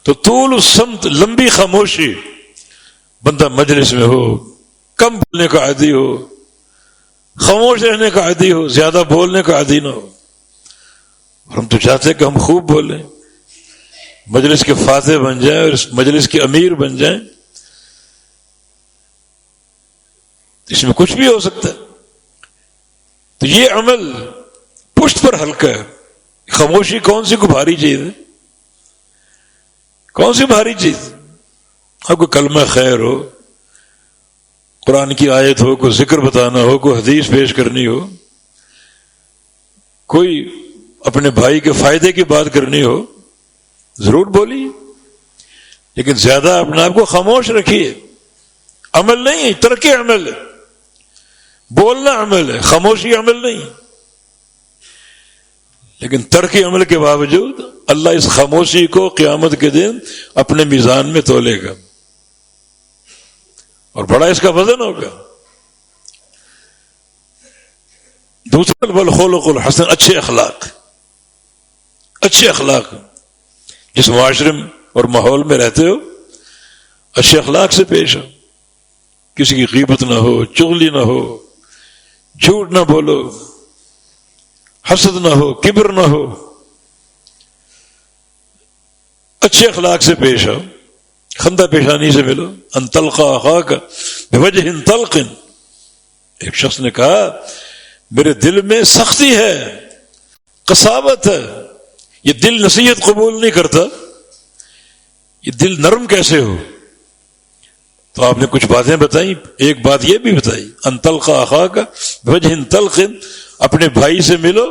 تو طول الصمت، لمبی خاموشی، بندہ مجلس میں ہو، کم بولنے کا عادی ہو، خاموش رہنے کا عادی ہو، زیادہ بولنے کا عادی نہ ہو. اور ہم تو چاہتے ہیں کہ ہم خوب بولیں، مجلس کے فاتح بن جائیں اور اس مجلس کے امیر بن جائیں. اس میں کچھ بھی ہو سکتا ہے. تو یہ عمل پشت پر ہلکا ہے. خاموشی کون سی کو بھاری چیز ہے؟ کون سی بھاری چیز؟ ہاں کوئی کلمہ خیر ہو، قرآن کی آیت ہو، کوئی ذکر بتانا ہو، کوئی حدیث پیش کرنی ہو، کوئی اپنے بھائی کے فائدے کی بات کرنی ہو، ضرور بولیے، لیکن زیادہ اپنے آپ کو خاموش رکھیے. عمل نہیں، ترک عمل ہے. بولنا عمل ہے، خاموشی عمل نہیں. لیکن ترک عمل کے باوجود اللہ اس خاموشی کو قیامت کے دن اپنے میزان میں تولے گا اور بڑا اس کا وزن ہوگا. دوسرا والخلق الحسن، اچھے اخلاق. اچھے اخلاق، جس معاشرے اور ماحول میں رہتے ہو اچھے اخلاق سے پیش ہو. کسی کی غیبت نہ ہو، چغلی نہ ہو، جھوٹ نہ بولو، حسد نہ ہو، کبر نہ ہو. اچھے اخلاق سے پیش آؤ، خندہ پیشانی سے ملو. ان تلقى اخاك بوجه طلق. ایک شخص نے کہا میرے دل میں سختی ہے، قساوت ہے، یہ دل نصیحت قبول نہیں کرتا، یہ دل نرم کیسے ہو؟ تو آپ نے کچھ باتیں بتائیں. ایک بات یہ بھی بتائی، ان تلقى اخاك بوجه طلق، اپنے بھائی سے ملو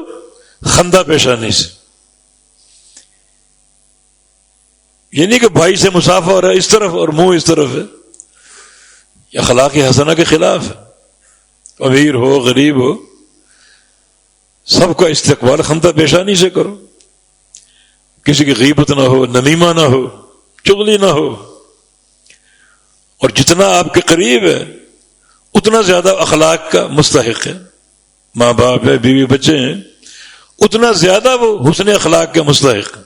خندہ پیشانی سے. یہ نہیں کہ بھائی سے مسافہ ہو رہا ہے اس طرف اور منہ اس طرف ہے، یہ اخلاق حسنہ کے خلاف ہے. امیر ہو، غریب ہو، سب کا استقبال خندہ پیشانی سے کرو. کسی کی غیبت نہ ہو، نمیمہ نہ ہو، چغلی نہ ہو. اور جتنا آپ کے قریب ہے اتنا زیادہ اخلاق کا مستحق ہے. ماں باپ ہے، بیوی بچے ہیں، اتنا زیادہ وہ حسن اخلاق کے مستحق ہے.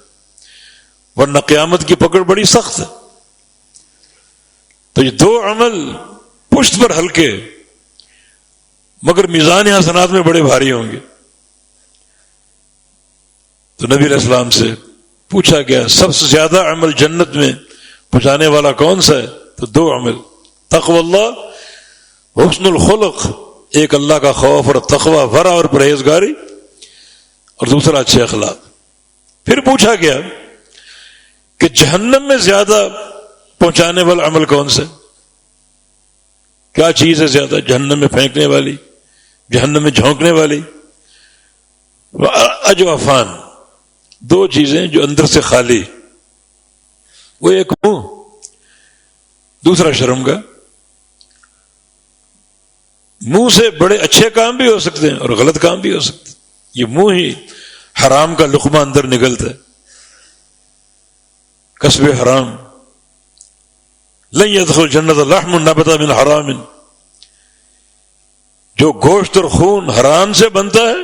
ورنہ قیامت کی پکڑ بڑی سخت ہے. تو یہ دو عمل پشت پر ہلکے مگر میزان حسنات میں بڑے بھاری ہوں گے. تو نبی علیہ السلام سے پوچھا گیا سب سے زیادہ عمل جنت میں پہنچانے والا کون سا ہے؟ تو دو عمل، تقوی اللہ، حسن الخلق، ایک اللہ کا خوف اور تقوی، ورع اور پرہیزگاری، اور دوسرا اچھے اخلاق. پھر پوچھا گیا کہ جہنم میں زیادہ پہنچانے والا عمل کون سے؟ کیا چیز ہے زیادہ جہنم میں پھینکنے والی، جہنم میں جھونکنے والی؟ اجوفان، دو چیزیں جو اندر سے خالی، وہ ایک منہ، دوسرا شرمگاہ۔ منہ سے بڑے اچھے کام بھی ہو سکتے ہیں اور غلط کام بھی ہو سکتے ہیں۔ یہ منہ ہی حرام کا لقمہ اندر نکلتا ہے، کسب حرام۔ لن يدخل جنت لحم نبت من حرام، جو گوشت اور خون حرام سے بنتا ہے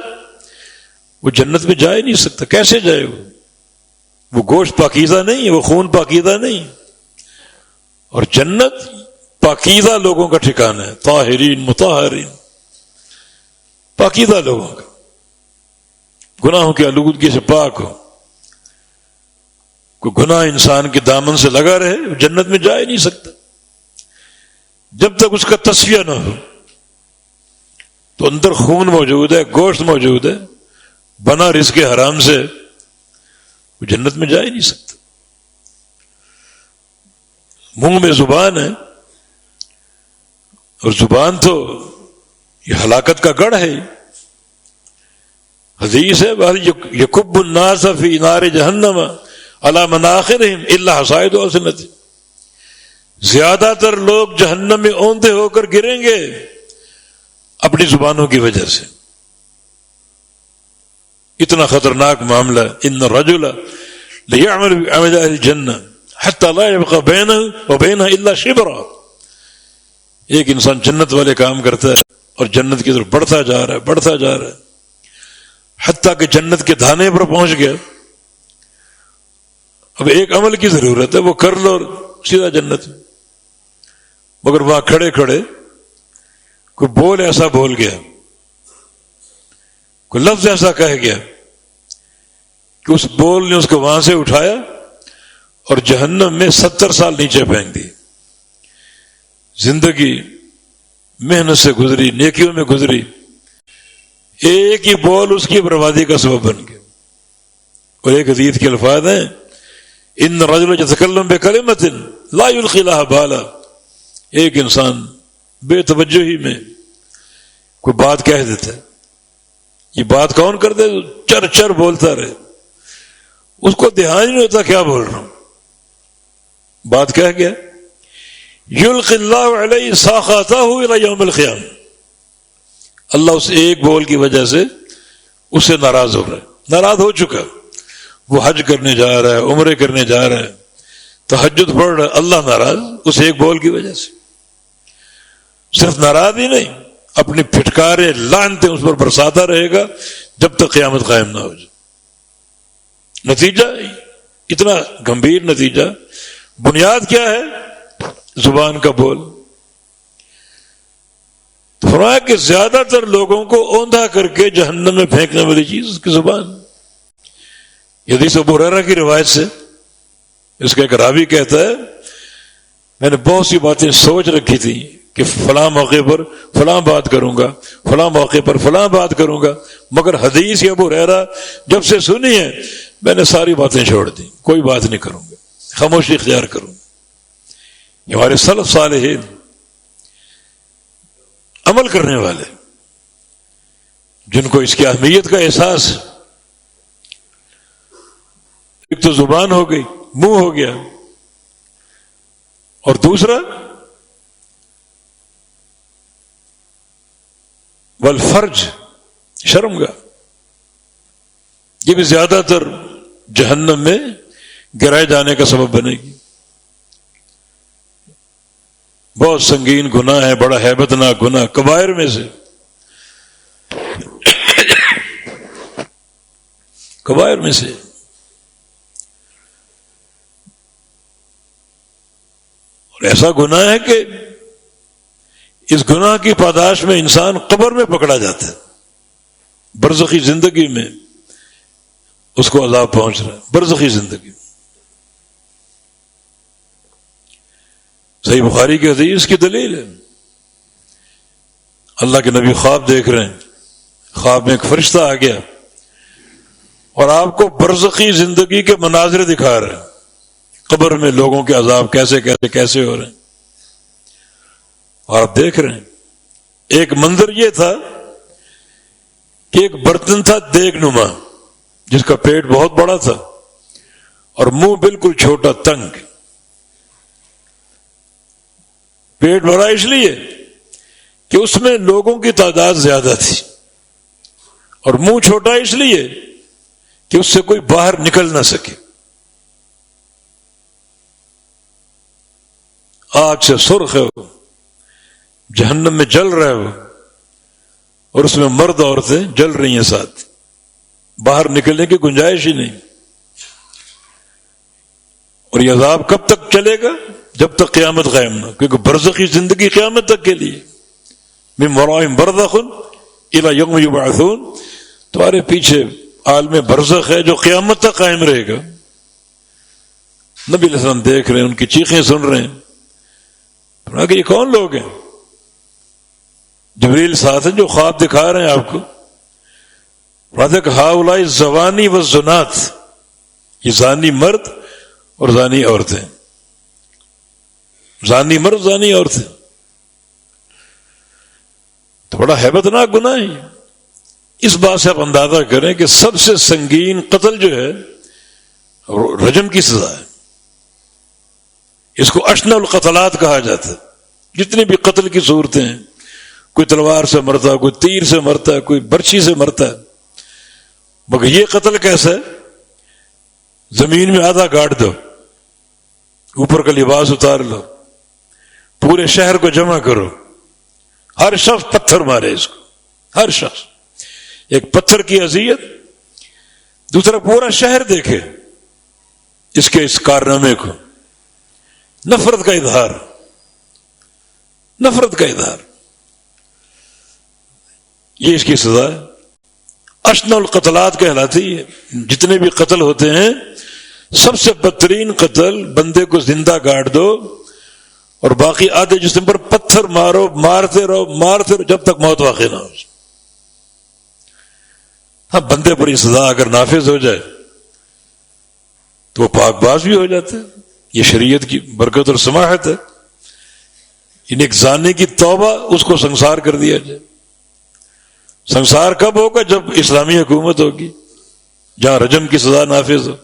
وہ جنت میں جا ہی نہیں سکتا۔ کیسے جائے وہ گوشت پاکیزہ نہیں ہے، وہ خون پاکیزہ نہیں، اور جنت پاکیزہ لوگوں کا ٹھکانہ ہے، طاہرین مطہرین، پاکیزہ لوگوں کا، گناہوں کی آلودگی سے پاک ہو۔ کوئی گناہ انسان کے دامن سے لگا رہے وہ جنت میں جا ہی نہیں سکتا جب تک اس کا تصفیہ نہ ہو۔ تو اندر خون موجود ہے، گوشت موجود ہے، بنا رزق حرام سے، وہ جنت میں جا ہی نہیں سکتا۔ منہ میں زبان ہے، اور زبان تو یہ ہلاکت کا گڑھ ہے۔ حدیث ہے یکب الناس فی نار جہنم علی مناخرہم الا حصائد السنۃ، زیادہ تر لوگ جہنم میں اوندھے ہو کر گریں گے اپنی زبانوں کی وجہ سے۔ اتنا خطرناک معاملہ، ان الرجل لیعمل بعمل اہل الجنہ حتی لا یبقى بینہ وبینہ الا شبرا، ایک انسان جنت والے کام کرتا ہے اور جنت کی طرف بڑھتا جا رہا ہے، بڑھتا جا رہا ہے، حتیٰ کہ جنت کے دھانے پر پہنچ گیا۔ اب ایک عمل کی ضرورت ہے، وہ کر لو اور سیدھا جنت میں، مگر وہاں کھڑے کھڑے کوئی بول ایسا بول گیا، کوئی لفظ ایسا کہہ گیا کہ اس بول نے اس کو وہاں سے اٹھایا اور جہنم میں 70 سال نیچے پھینک دی۔ زندگی محنت سے گزری، نیکیوں میں گزری، ایک ہی بول اس کی بربادی کا سبب بن گیا۔ اور ایک حدیث کے الفاظ ہیں ان رجل یتکلم بکلمۃ لا یلقی لها بالا، ایک انسان بے توجہی میں کوئی بات کہہ دیتا ہے، یہ بات کون کر دے؟ چر چر بولتا رہے، اس کو دھیان ہی نہیں ہوتا کیا بول رہا ہوں، بات کہہ گیا، یلقی اللہ علیہ ساخطہ الی یوم القیامہ، اللہ اس ایک بول کی وجہ سے اس سے ناراض ہو رہا ہے، ناراض ہو چکا، وہ حج کرنے جا رہا ہے، عمرے کرنے جا رہا ہے، تہجد پڑھ رہا ہے، اللہ ناراض اس ایک بول کی وجہ سے۔ صرف ناراض ہی نہیں، اپنی پھٹکارے لعنتیں اس پر برساتا رہے گا جب تک قیامت قائم نہ ہو جائے۔ نتیجہ اتنا گمبھیر نتیجہ، بنیاد کیا ہے؟ زبان کا بول۔ فرمایا کہ زیادہ تر لوگوں کو اوندھا کر کے جہنم میں پھینکنے والی چیز اس کی زبان۔ یہ حدیث ابو ہریرہ کی روایت سے، اس کا ایک راوی کہتا ہے میں نے بہت سی باتیں سوچ رکھی تھی کہ فلاں موقع پر فلاں بات کروں گا، فلاں موقع پر فلاں بات کروں گا، مگر حدیث ابو ہریرہ جب سے سنی ہے میں نے ساری باتیں چھوڑ دی، کوئی بات نہیں کروں گا، خاموشی اختیار کروں گا۔ یہ ہمارے سلف صالحین عمل کرنے والے جن کو اس کی اہمیت کا احساس، ایک تو زبان ہو گئی، منہ ہو گیا، اور دوسرا والفرج، شرمگاہ، یہ بھی زیادہ تر جہنم میں گرائے جانے کا سبب بنے گی۔ بہت سنگین گناہ ہے، بڑا ہیبت ناک گناہ، کبائر میں سے، کبائر میں سے۔ اور ایسا گناہ ہے کہ اس گناہ کی پاداش میں انسان قبر میں پکڑا جاتا ہے، برزخی زندگی میں اس کو عذاب پہنچ رہا ہے، برزخی زندگی۔ صحیح بخاری کی حدیث کی دلیل ہے، اللہ کے نبی خواب دیکھ رہے ہیں، خواب میں ایک فرشتہ آ گیا اور آپ کو برزخی زندگی کے مناظر دکھا رہے ہیں، قبر میں لوگوں کے عذاب کیسے کیسے کیسے ہو رہے ہیں۔ اور آپ دیکھ رہے ہیں ایک منظر یہ تھا کہ ایک برتن تھا دیگ نما جس کا پیٹ بہت بڑا تھا اور منہ بالکل چھوٹا تنگ. پیٹ بڑا اس لیے کہ اس میں لوگوں کی تعداد زیادہ تھی اور منہ چھوٹا اس لیے کہ اس سے کوئی باہر نکل نہ سکے. آگ سے سرخ ہے وہ, جہنم میں جل رہا ہے وہ, اور اس میں مرد عورتیں جل رہی ہیں ساتھ, باہر نکلنے کی گنجائش ہی نہیں. اور یہ عذاب کب تک چلے گا؟ جب تک قیامت قائم نہ, کیونکہ برزخی زندگی قیامت تک کے لیے. من ورائہم برزخ الی یوم یبعثون, تمہارے پیچھے عالم برزخ ہے جو قیامت تک قائم رہے گا. نبی علیہ السلام دیکھ رہے ہیں, ان کی چیخیں سن رہے ہیں. کہ یہ کون لوگ ہیں؟ جبریل ساتھ ہیں جو خواب دکھا رہے ہیں آپ کو. کہ ہؤلاء الزوانی والزنات, یہ زانی مرد اور زانی عورتیں, زانی مرد زانی عورتیں. تو بڑا ہیبتناک گناہ ہے. اس بات سے آپ اندازہ کریں کہ سب سے سنگین قتل جو ہے رجم کی سزا ہے. اس کو اشنع القتلات کہا جاتا ہے. جتنی بھی قتل کی صورتیں ہیں, کوئی تلوار سے مرتا ہے, کوئی تیر سے مرتا ہے, کوئی برچھی سے مرتا ہے, مگر یہ قتل کیسا ہے؟ زمین میں آدھا گاڑ دو, اوپر کا لباس اتار لو, پورے شہر کو جمع کرو, ہر شخص پتھر مارے اس کو, ہر شخص. ایک پتھر کی اذیت, دوسرا پورا شہر دیکھے اس کے اس کارنامے کو. نفرت کا اظہار, نفرت کا اظہار, یہ اس کی سزا ہے. اشنع القتلات کہلاتی ہے. جتنے بھی قتل ہوتے ہیں سب سے بدترین قتل بندے کو زندہ گاڑ دو اور باقی آدھے جسم پر پتھر مارو, مارتے رہو جب تک موت واقع نہ ہو. ہاں, بندے پر یہ سزا اگر نافذ ہو جائے تو وہ پاک باز بھی ہو جاتے ہیں. یہ شریعت کی برکت اور سماحت ہے. ان ایک زانے کی توبہ اس کو سنسار کر دیا جائے. سنسار کب ہوگا؟ جب اسلامی حکومت ہوگی جہاں رجم کی سزا نافذ ہو.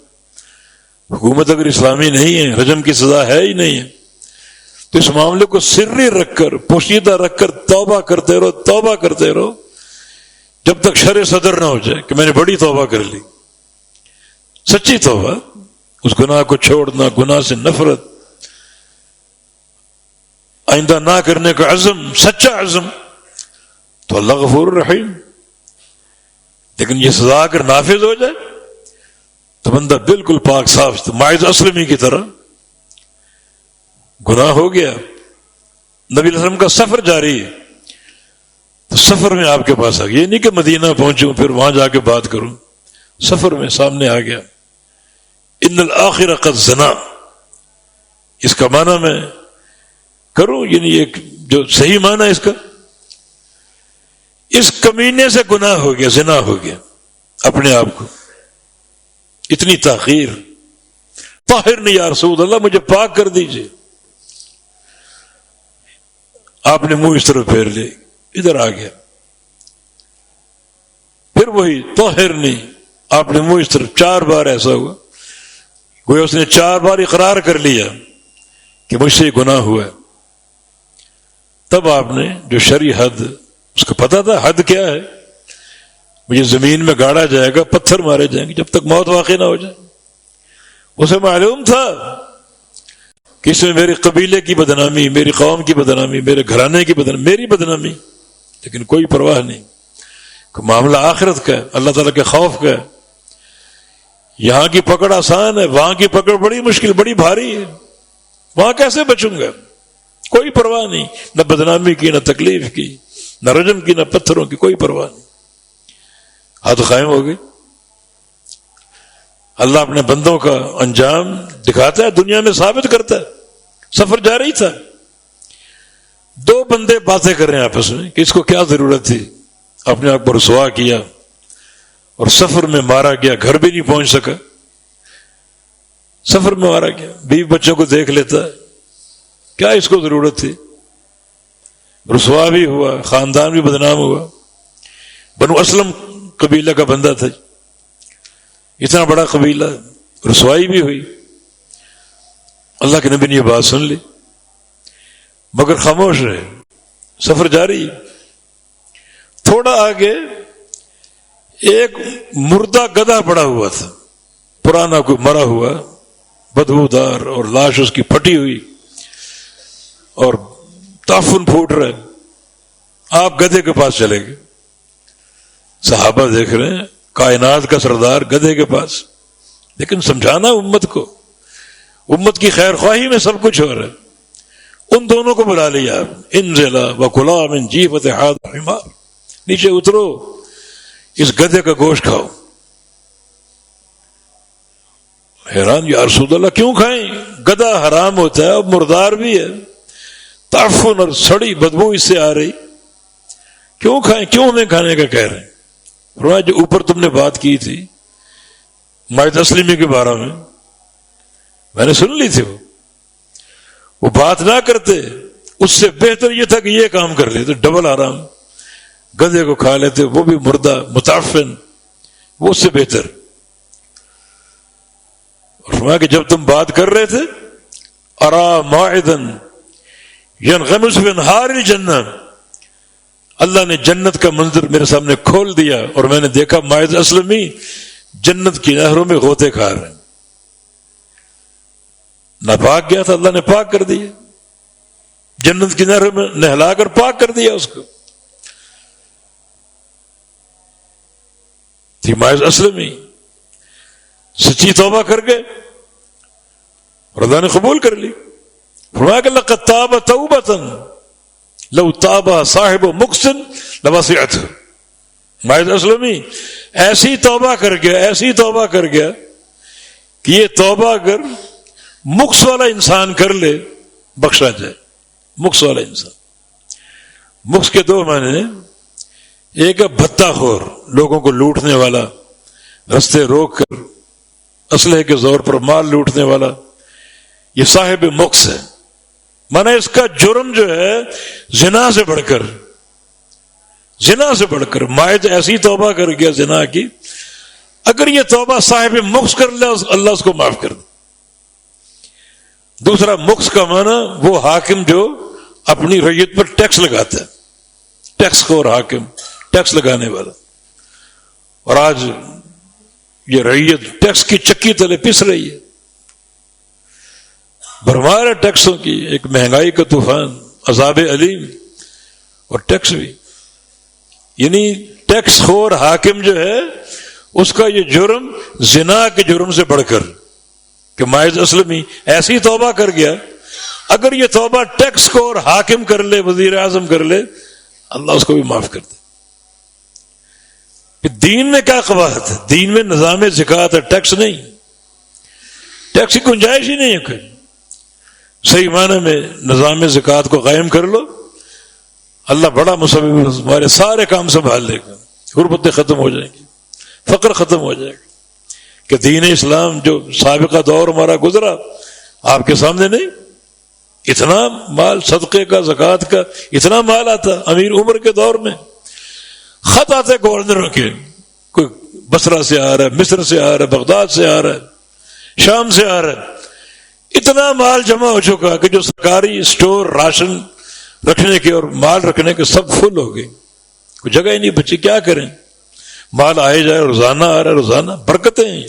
حکومت اگر اسلامی نہیں ہے, رجم کی سزا ہے ہی نہیں ہے, تو اس معاملے کو سری رکھ کر, پوشیدہ رکھ کر توبہ کرتے رہو, توبہ کرتے رہو جب تک شرع صدر نہ ہو جائے کہ میں نے بڑی توبہ کر لی. سچی توبہ, اس گناہ کو چھوڑنا, گناہ سے نفرت, آئندہ نہ کرنے کا عزم, سچا عزم, تو اللہ غفور رحیم. لیکن یہ سزا اگر نافذ ہو جائے تو بندہ بالکل پاک صاف, ماعز اسلمی کی طرح گناہ ہو گیا. نبی علیہ السلام کا سفر جاری ہے, تو سفر میں آپ کے پاس آ گیا. یہ نہیں کہ مدینہ پہنچوں پھر وہاں جا کے بات کروں, سفر میں سامنے آ گیا. ان الآخر قد زنا, اس کا معنی میں کروں, یعنی ایک جو صحیح معنی اس کا, اس کمینے سے گناہ ہو گیا, زنا ہو گیا. اپنے آپ کو اتنی تاخیر, طاہرنی یا رسول اللہ, مجھے پاک کر دیجئے. آپ نے منہ اس طرف پھیر لے, ادھر آ گیا. پھر وہی طاہرنی, آپ نے منہ اس طرف, 4 بار ایسا ہوا. گویا اس نے 4 بار اقرار کر لیا کہ مجھ سے گناہ ہوا ہے. تب آپ نے جو شرعی حد, اس کو پتا تھا حد کیا ہے, مجھے زمین میں گاڑا جائے گا, پتھر مارے جائیں گے جب تک موت واقع نہ ہو جائے. اسے معلوم تھا کہ اس میں میرے قبیلے کی بدنامی, میری قوم کی بدنامی, میرے گھرانے کی بدنامی, میری بدنامی, لیکن کوئی پرواہ نہیں. معاملہ آخرت کا ہے, اللہ تعالیٰ کے خوف کا ہے. یہاں کی پکڑ آسان ہے, وہاں کی پکڑ بڑی مشکل, بڑی بھاری ہے. وہاں کیسے بچوں گا؟ کوئی پرواہ نہیں, نہ بدنامی کی, نہ تکلیف کی, نہ رجم کی, نہ پتھروں کی, کوئی پرواہ نہیں. حد قائم ہو گئی. اللہ اپنے بندوں کا انجام دکھاتا ہے, دنیا میں ثابت کرتا ہے. سفر جاری تھا, 2 بندے باتیں کر رہے ہیں آپس میں کہ اس کو کیا ضرورت تھی, اپنے آپ کو رسوا کیا اور سفر میں مارا گیا, گھر بھی نہیں پہنچ سکا, سفر میں مارا گیا. بیوی بچوں کو دیکھ لیتا ہے, کیا اس کو ضرورت تھی. رسوا بھی ہوا، خاندان بھی بدنام ہوا. بنو اسلم قبیلہ کا بندہ تھا، اتنا بڑا قبیلہ، رسوائی بھی ہوئی. اللہ کے نبی نے یہ بات سن لی مگر خاموش رہے. سفر جاری. تھوڑا آگے ایک مردہ گدھا پڑا ہوا تھا، پرانا کوئی مرا ہوا، بدبودار، اور لاش اس کی پھٹی ہوئی اور تعفن پھوٹ رہے. آپ گدھے کے پاس چلے گئے. صحابہ دیکھ رہے ہیں کائنات کا سردار گدھے کے پاس، لیکن سمجھانا امت کو، امت کی خیر خواہی میں سب کچھ ہو رہا ہے. ان دونوں کو بلا لیا، انزلا وکلا من جیفۃ ھذا الحمار، نیچے اترو، اس گدھے کا گوشت کھاؤ. حیران، یا رسول اللہ کیوں کھائیں؟ گدھا حرام ہوتا ہے اور مردار بھی ہے، تعفن اور سڑی بدبو اس سے آ رہی، کیوں کھائیں؟ کیوں ہمیں کھانے کا کہہ رہے ہیں؟ فرمایا جو اوپر تم نے بات کی تھی مائدہ تسلیمی کے بارے میں نے سن لی تھی، وہ بات نہ کرتے، اس سے بہتر یہ تھا کہ یہ کام کر لیتے، ڈبل آرام، گدھے کو کھا لیتے، وہ بھی مردہ متعفن، وہ اس سے بہتر. فرمایا کہ جب تم بات کر رہے تھے ارا ماعدا ینغمس فی انہار الجنہ، اللہ نے جنت کا منظر میرے سامنے کھول دیا اور میں نے دیکھا ماعز اسلمی جنت کی نہروں میں غوطے کھا رہے ہیں. ناپاک گیا تھا، اللہ نے پاک کر دیا، جنت کی نہروں میں نہلا کر پاک کر دیا اس کو. تھی ماعز اسلمی، سچی توبہ کر گئے اور اللہ نے قبول کر لی. فرمایا کہ لقد تاب توبۃ لو تاب صاحب مقسن لوسعته. ماعز اسلمی ایسی توبہ کر گیا، ایسی توبہ کر گیا کہ یہ توبہ اگر مقص والا انسان کر لے بخشا جائے. مقص والا انسان، مقص کے دو معنی، ایک ہے بھتہ خور، لوگوں کو لوٹنے والا، رستے روک کر اسلحے کے زور پر مال لوٹنے والا، یہ صاحب مقص ہے. مانا اس کا جرم جو ہے زنا سے بڑھ کر، زنا سے بڑھ کر. مائد ایسی توبہ کر گیا زنا کی، اگر یہ توبہ صاحب مقص کر لے اللہ اس کو معاف کر دے. دوسرا مقص کا معنی وہ حاکم جو اپنی رعیت پر ٹیکس لگاتا ہے، ٹیکس خور حاکم، ٹیکس لگانے والا. اور آج یہ رعیت ٹیکس کی چکی تلے پس رہی ہے، بھرمار ہے ٹیکسوں کی، ایک مہنگائی کا طوفان، عذاب علیم. اور ٹیکس بھی، یعنی ٹیکس خور حاکم جو ہے اس کا یہ جرم زنا کے جرم سے بڑھ کر، کہ ماعز اسلمی ایسی توبہ کر گیا، اگر یہ توبہ ٹیکس خور حاکم کر لے، وزیر اعظم کر لے، اللہ اس کو بھی معاف کر دے. دین میں کیا قواعد ہے؟ دین میں نظام زکوٰۃ ہے، ٹیکس نہیں، ٹیکس کی گنجائش ہی نہیں ہے کوئی. صحیح معنی میں نظام زکوٰۃ کو قائم کر لو، اللہ بڑا مسبب، ہمارے سارے کام سنبھال لے گا، غربتیں ختم ہو جائیں گی، فقر ختم ہو جائے گا. کہ دین اسلام جو سابقہ دور ہمارا گزرا آپ کے سامنے نہیں، اتنا مال صدقے کا، زکوٰۃ کا اتنا مال آتا. امیر عمر کے دور میں خط آتے گورنروں کے، کوئی بصرہ سے آ رہا ہے، مصر سے آ رہا ہے، بغداد سے آ رہا ہے، شام سے آ رہا ہے. اتنا مال جمع ہو چکا کہ جو سرکاری اسٹور راشن رکھنے کے اور مال رکھنے کے سب فل ہو گئے، کوئی جگہ ہی نہیں بچی. کیا کریں؟ مال آئے جائے، روزانہ آ رہا ہے، روزانہ برکتیں ہیں.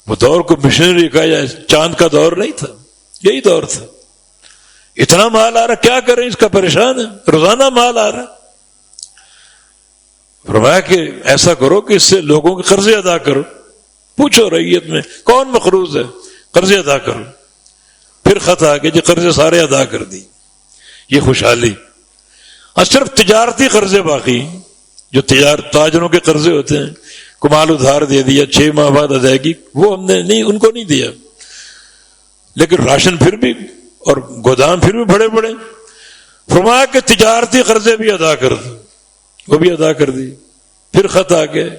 وہ دور کو مشنری کہا جائے، چاند کا دور نہیں تھا، یہی دور تھا. اتنا مال آ رہا، کیا کریں؟ اس کا پریشان ہے، روزانہ مال آ رہا. فرمایا کہ ایسا کرو کہ اس سے لوگوں کے قرضے ادا کرو. پوچھو رعیت میں کون مقروض ہے، قرضے ادا کرو. پھر خط آ گیا، جو قرضے سارے ادا کر دی، یہ خوشحالی. اور صرف تجارتی قرضے باقی، جو تاجروں کے قرضے ہوتے ہیں، کمال ادھار دے دیا، 6 ماہ بعد ادائیگی، وہ ہم نے نہیں، ان کو نہیں دیا. لیکن راشن پھر بھی اور گودام پھر بھی بڑے بڑے. فرمایا کہ تجارتی قرضے بھی ادا کر دو، وہ بھی ادا کر دی. پھر خط آ گئے،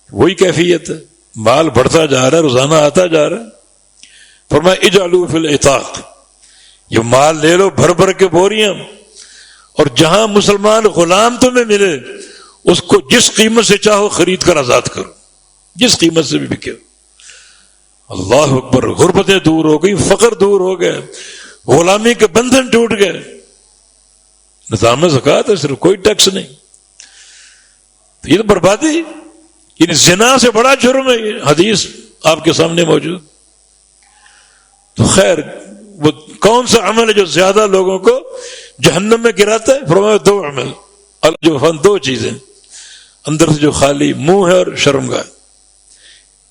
وہی کیفیت ہے، مال بڑھتا جا رہا ہے، روزانہ آتا جا رہا ہے. فرمایا اجعلوا فی العتاق، یہ مال لے لو بھر بھر کے بوریاں اور جہاں مسلمان غلام تمہیں ملے اس کو جس قیمت سے چاہو خرید کر آزاد کرو، جس قیمت سے بھی بکے۔ اللہ اکبر، غربتیں دور ہو گئی، فقر دور ہو گئے، غلامی کے بندھن ٹوٹ گئے۔ نظام زکوٰۃ ہے، صرف کوئی ٹیکس نہیں۔ تو یہ تو بربادی، یعنی زنا سے بڑا جرم ہے، یہ حدیث آپ کے سامنے موجود۔ تو خیر وہ کون سا عمل ہے جو زیادہ لوگوں کو جہنم میں گراتا ہے؟ فرمایا دو عمل، جو دو چیزیں، اندر سے جو خالی منہ ہے اور شرمگاہ،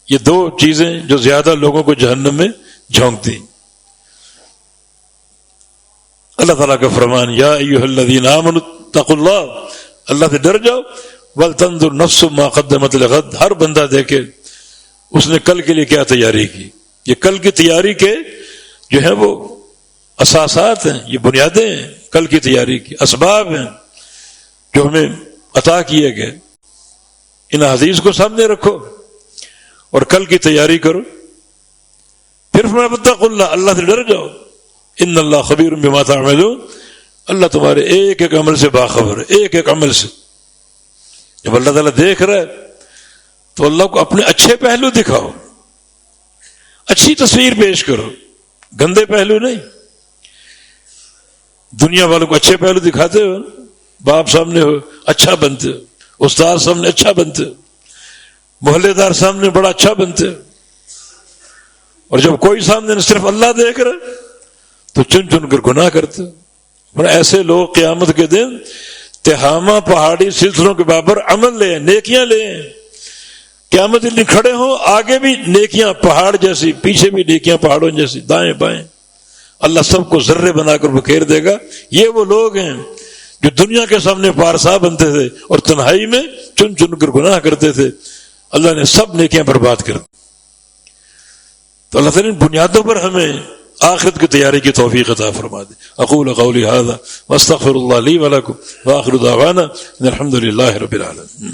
یہ دو چیزیں جو زیادہ لوگوں کو جہنم میں جھونکتی۔ اللہ تعالیٰ کا فرمان، یا ایھا الذین آمنوا اتقوا اللہ، اللہ سے ڈر جاؤ، ولتنظر نفس ما قدمت لغد، ہر بندہ دیکھے اس نے کل کے لیے کیا تیاری کی۔ یہ کل کی تیاری کے جو ہیں وہ اساسات ہیں، یہ بنیادیں ہیں، کل کی تیاری کی اسباب ہیں جو ہمیں عطا کیے گئے۔ ان حدیث کو سامنے رکھو اور کل کی تیاری کرو۔ پھر فرمایا واتقوا اللہ، اللہ سے ڈر جاؤ، ان اللہ خبیر بما تعملون، اللہ تمہارے ایک ایک عمل سے باخبر ہے، ایک ایک عمل سے۔ جب اللہ تعالیٰ دیکھ رہا ہے تو اللہ کو اپنے اچھے پہلو دکھاؤ، اچھی تصویر پیش کرو، گندے پہلو نہیں۔ دنیا والوں کو اچھے پہلو دکھاتے ہو، باپ سامنے ہو اچھا بنتے ہو، استاد سامنے اچھا بنتے ہو، محلے دار سامنے بڑا اچھا بنتے ہو، اور جب کوئی سامنے صرف اللہ دیکھ رہا تو چن چن کر گناہ کرتے ہو۔ ایسے لوگ قیامت کے دن تہامہ پہاڑی سلسلوں کے برابر عمل لے، نیکیاں لے، قیامت دن کھڑے ہوں، آگے بھی نیکیاں پہاڑ جیسی، پیچھے بھی نیکیاں پہاڑوں جیسی، دائیں بائیں، اللہ سب کو ذرے بنا کر بکھیر دے گا۔ یہ وہ لوگ ہیں جو دنیا کے سامنے پارسا بنتے تھے اور تنہائی میں چن چن کر گناہ کرتے تھے، اللہ نے سب نیکیاں برباد کر دی۔ تو اللہ تعالیٰ ان بنیادوں پر ہمیں آخرت کی تیاری کی توفیق عطا فرما دے۔ اقول قولی ھذا واستغفر اللہ لی ولکم واخر دعوانا ان الحمد للہ رب العالمین۔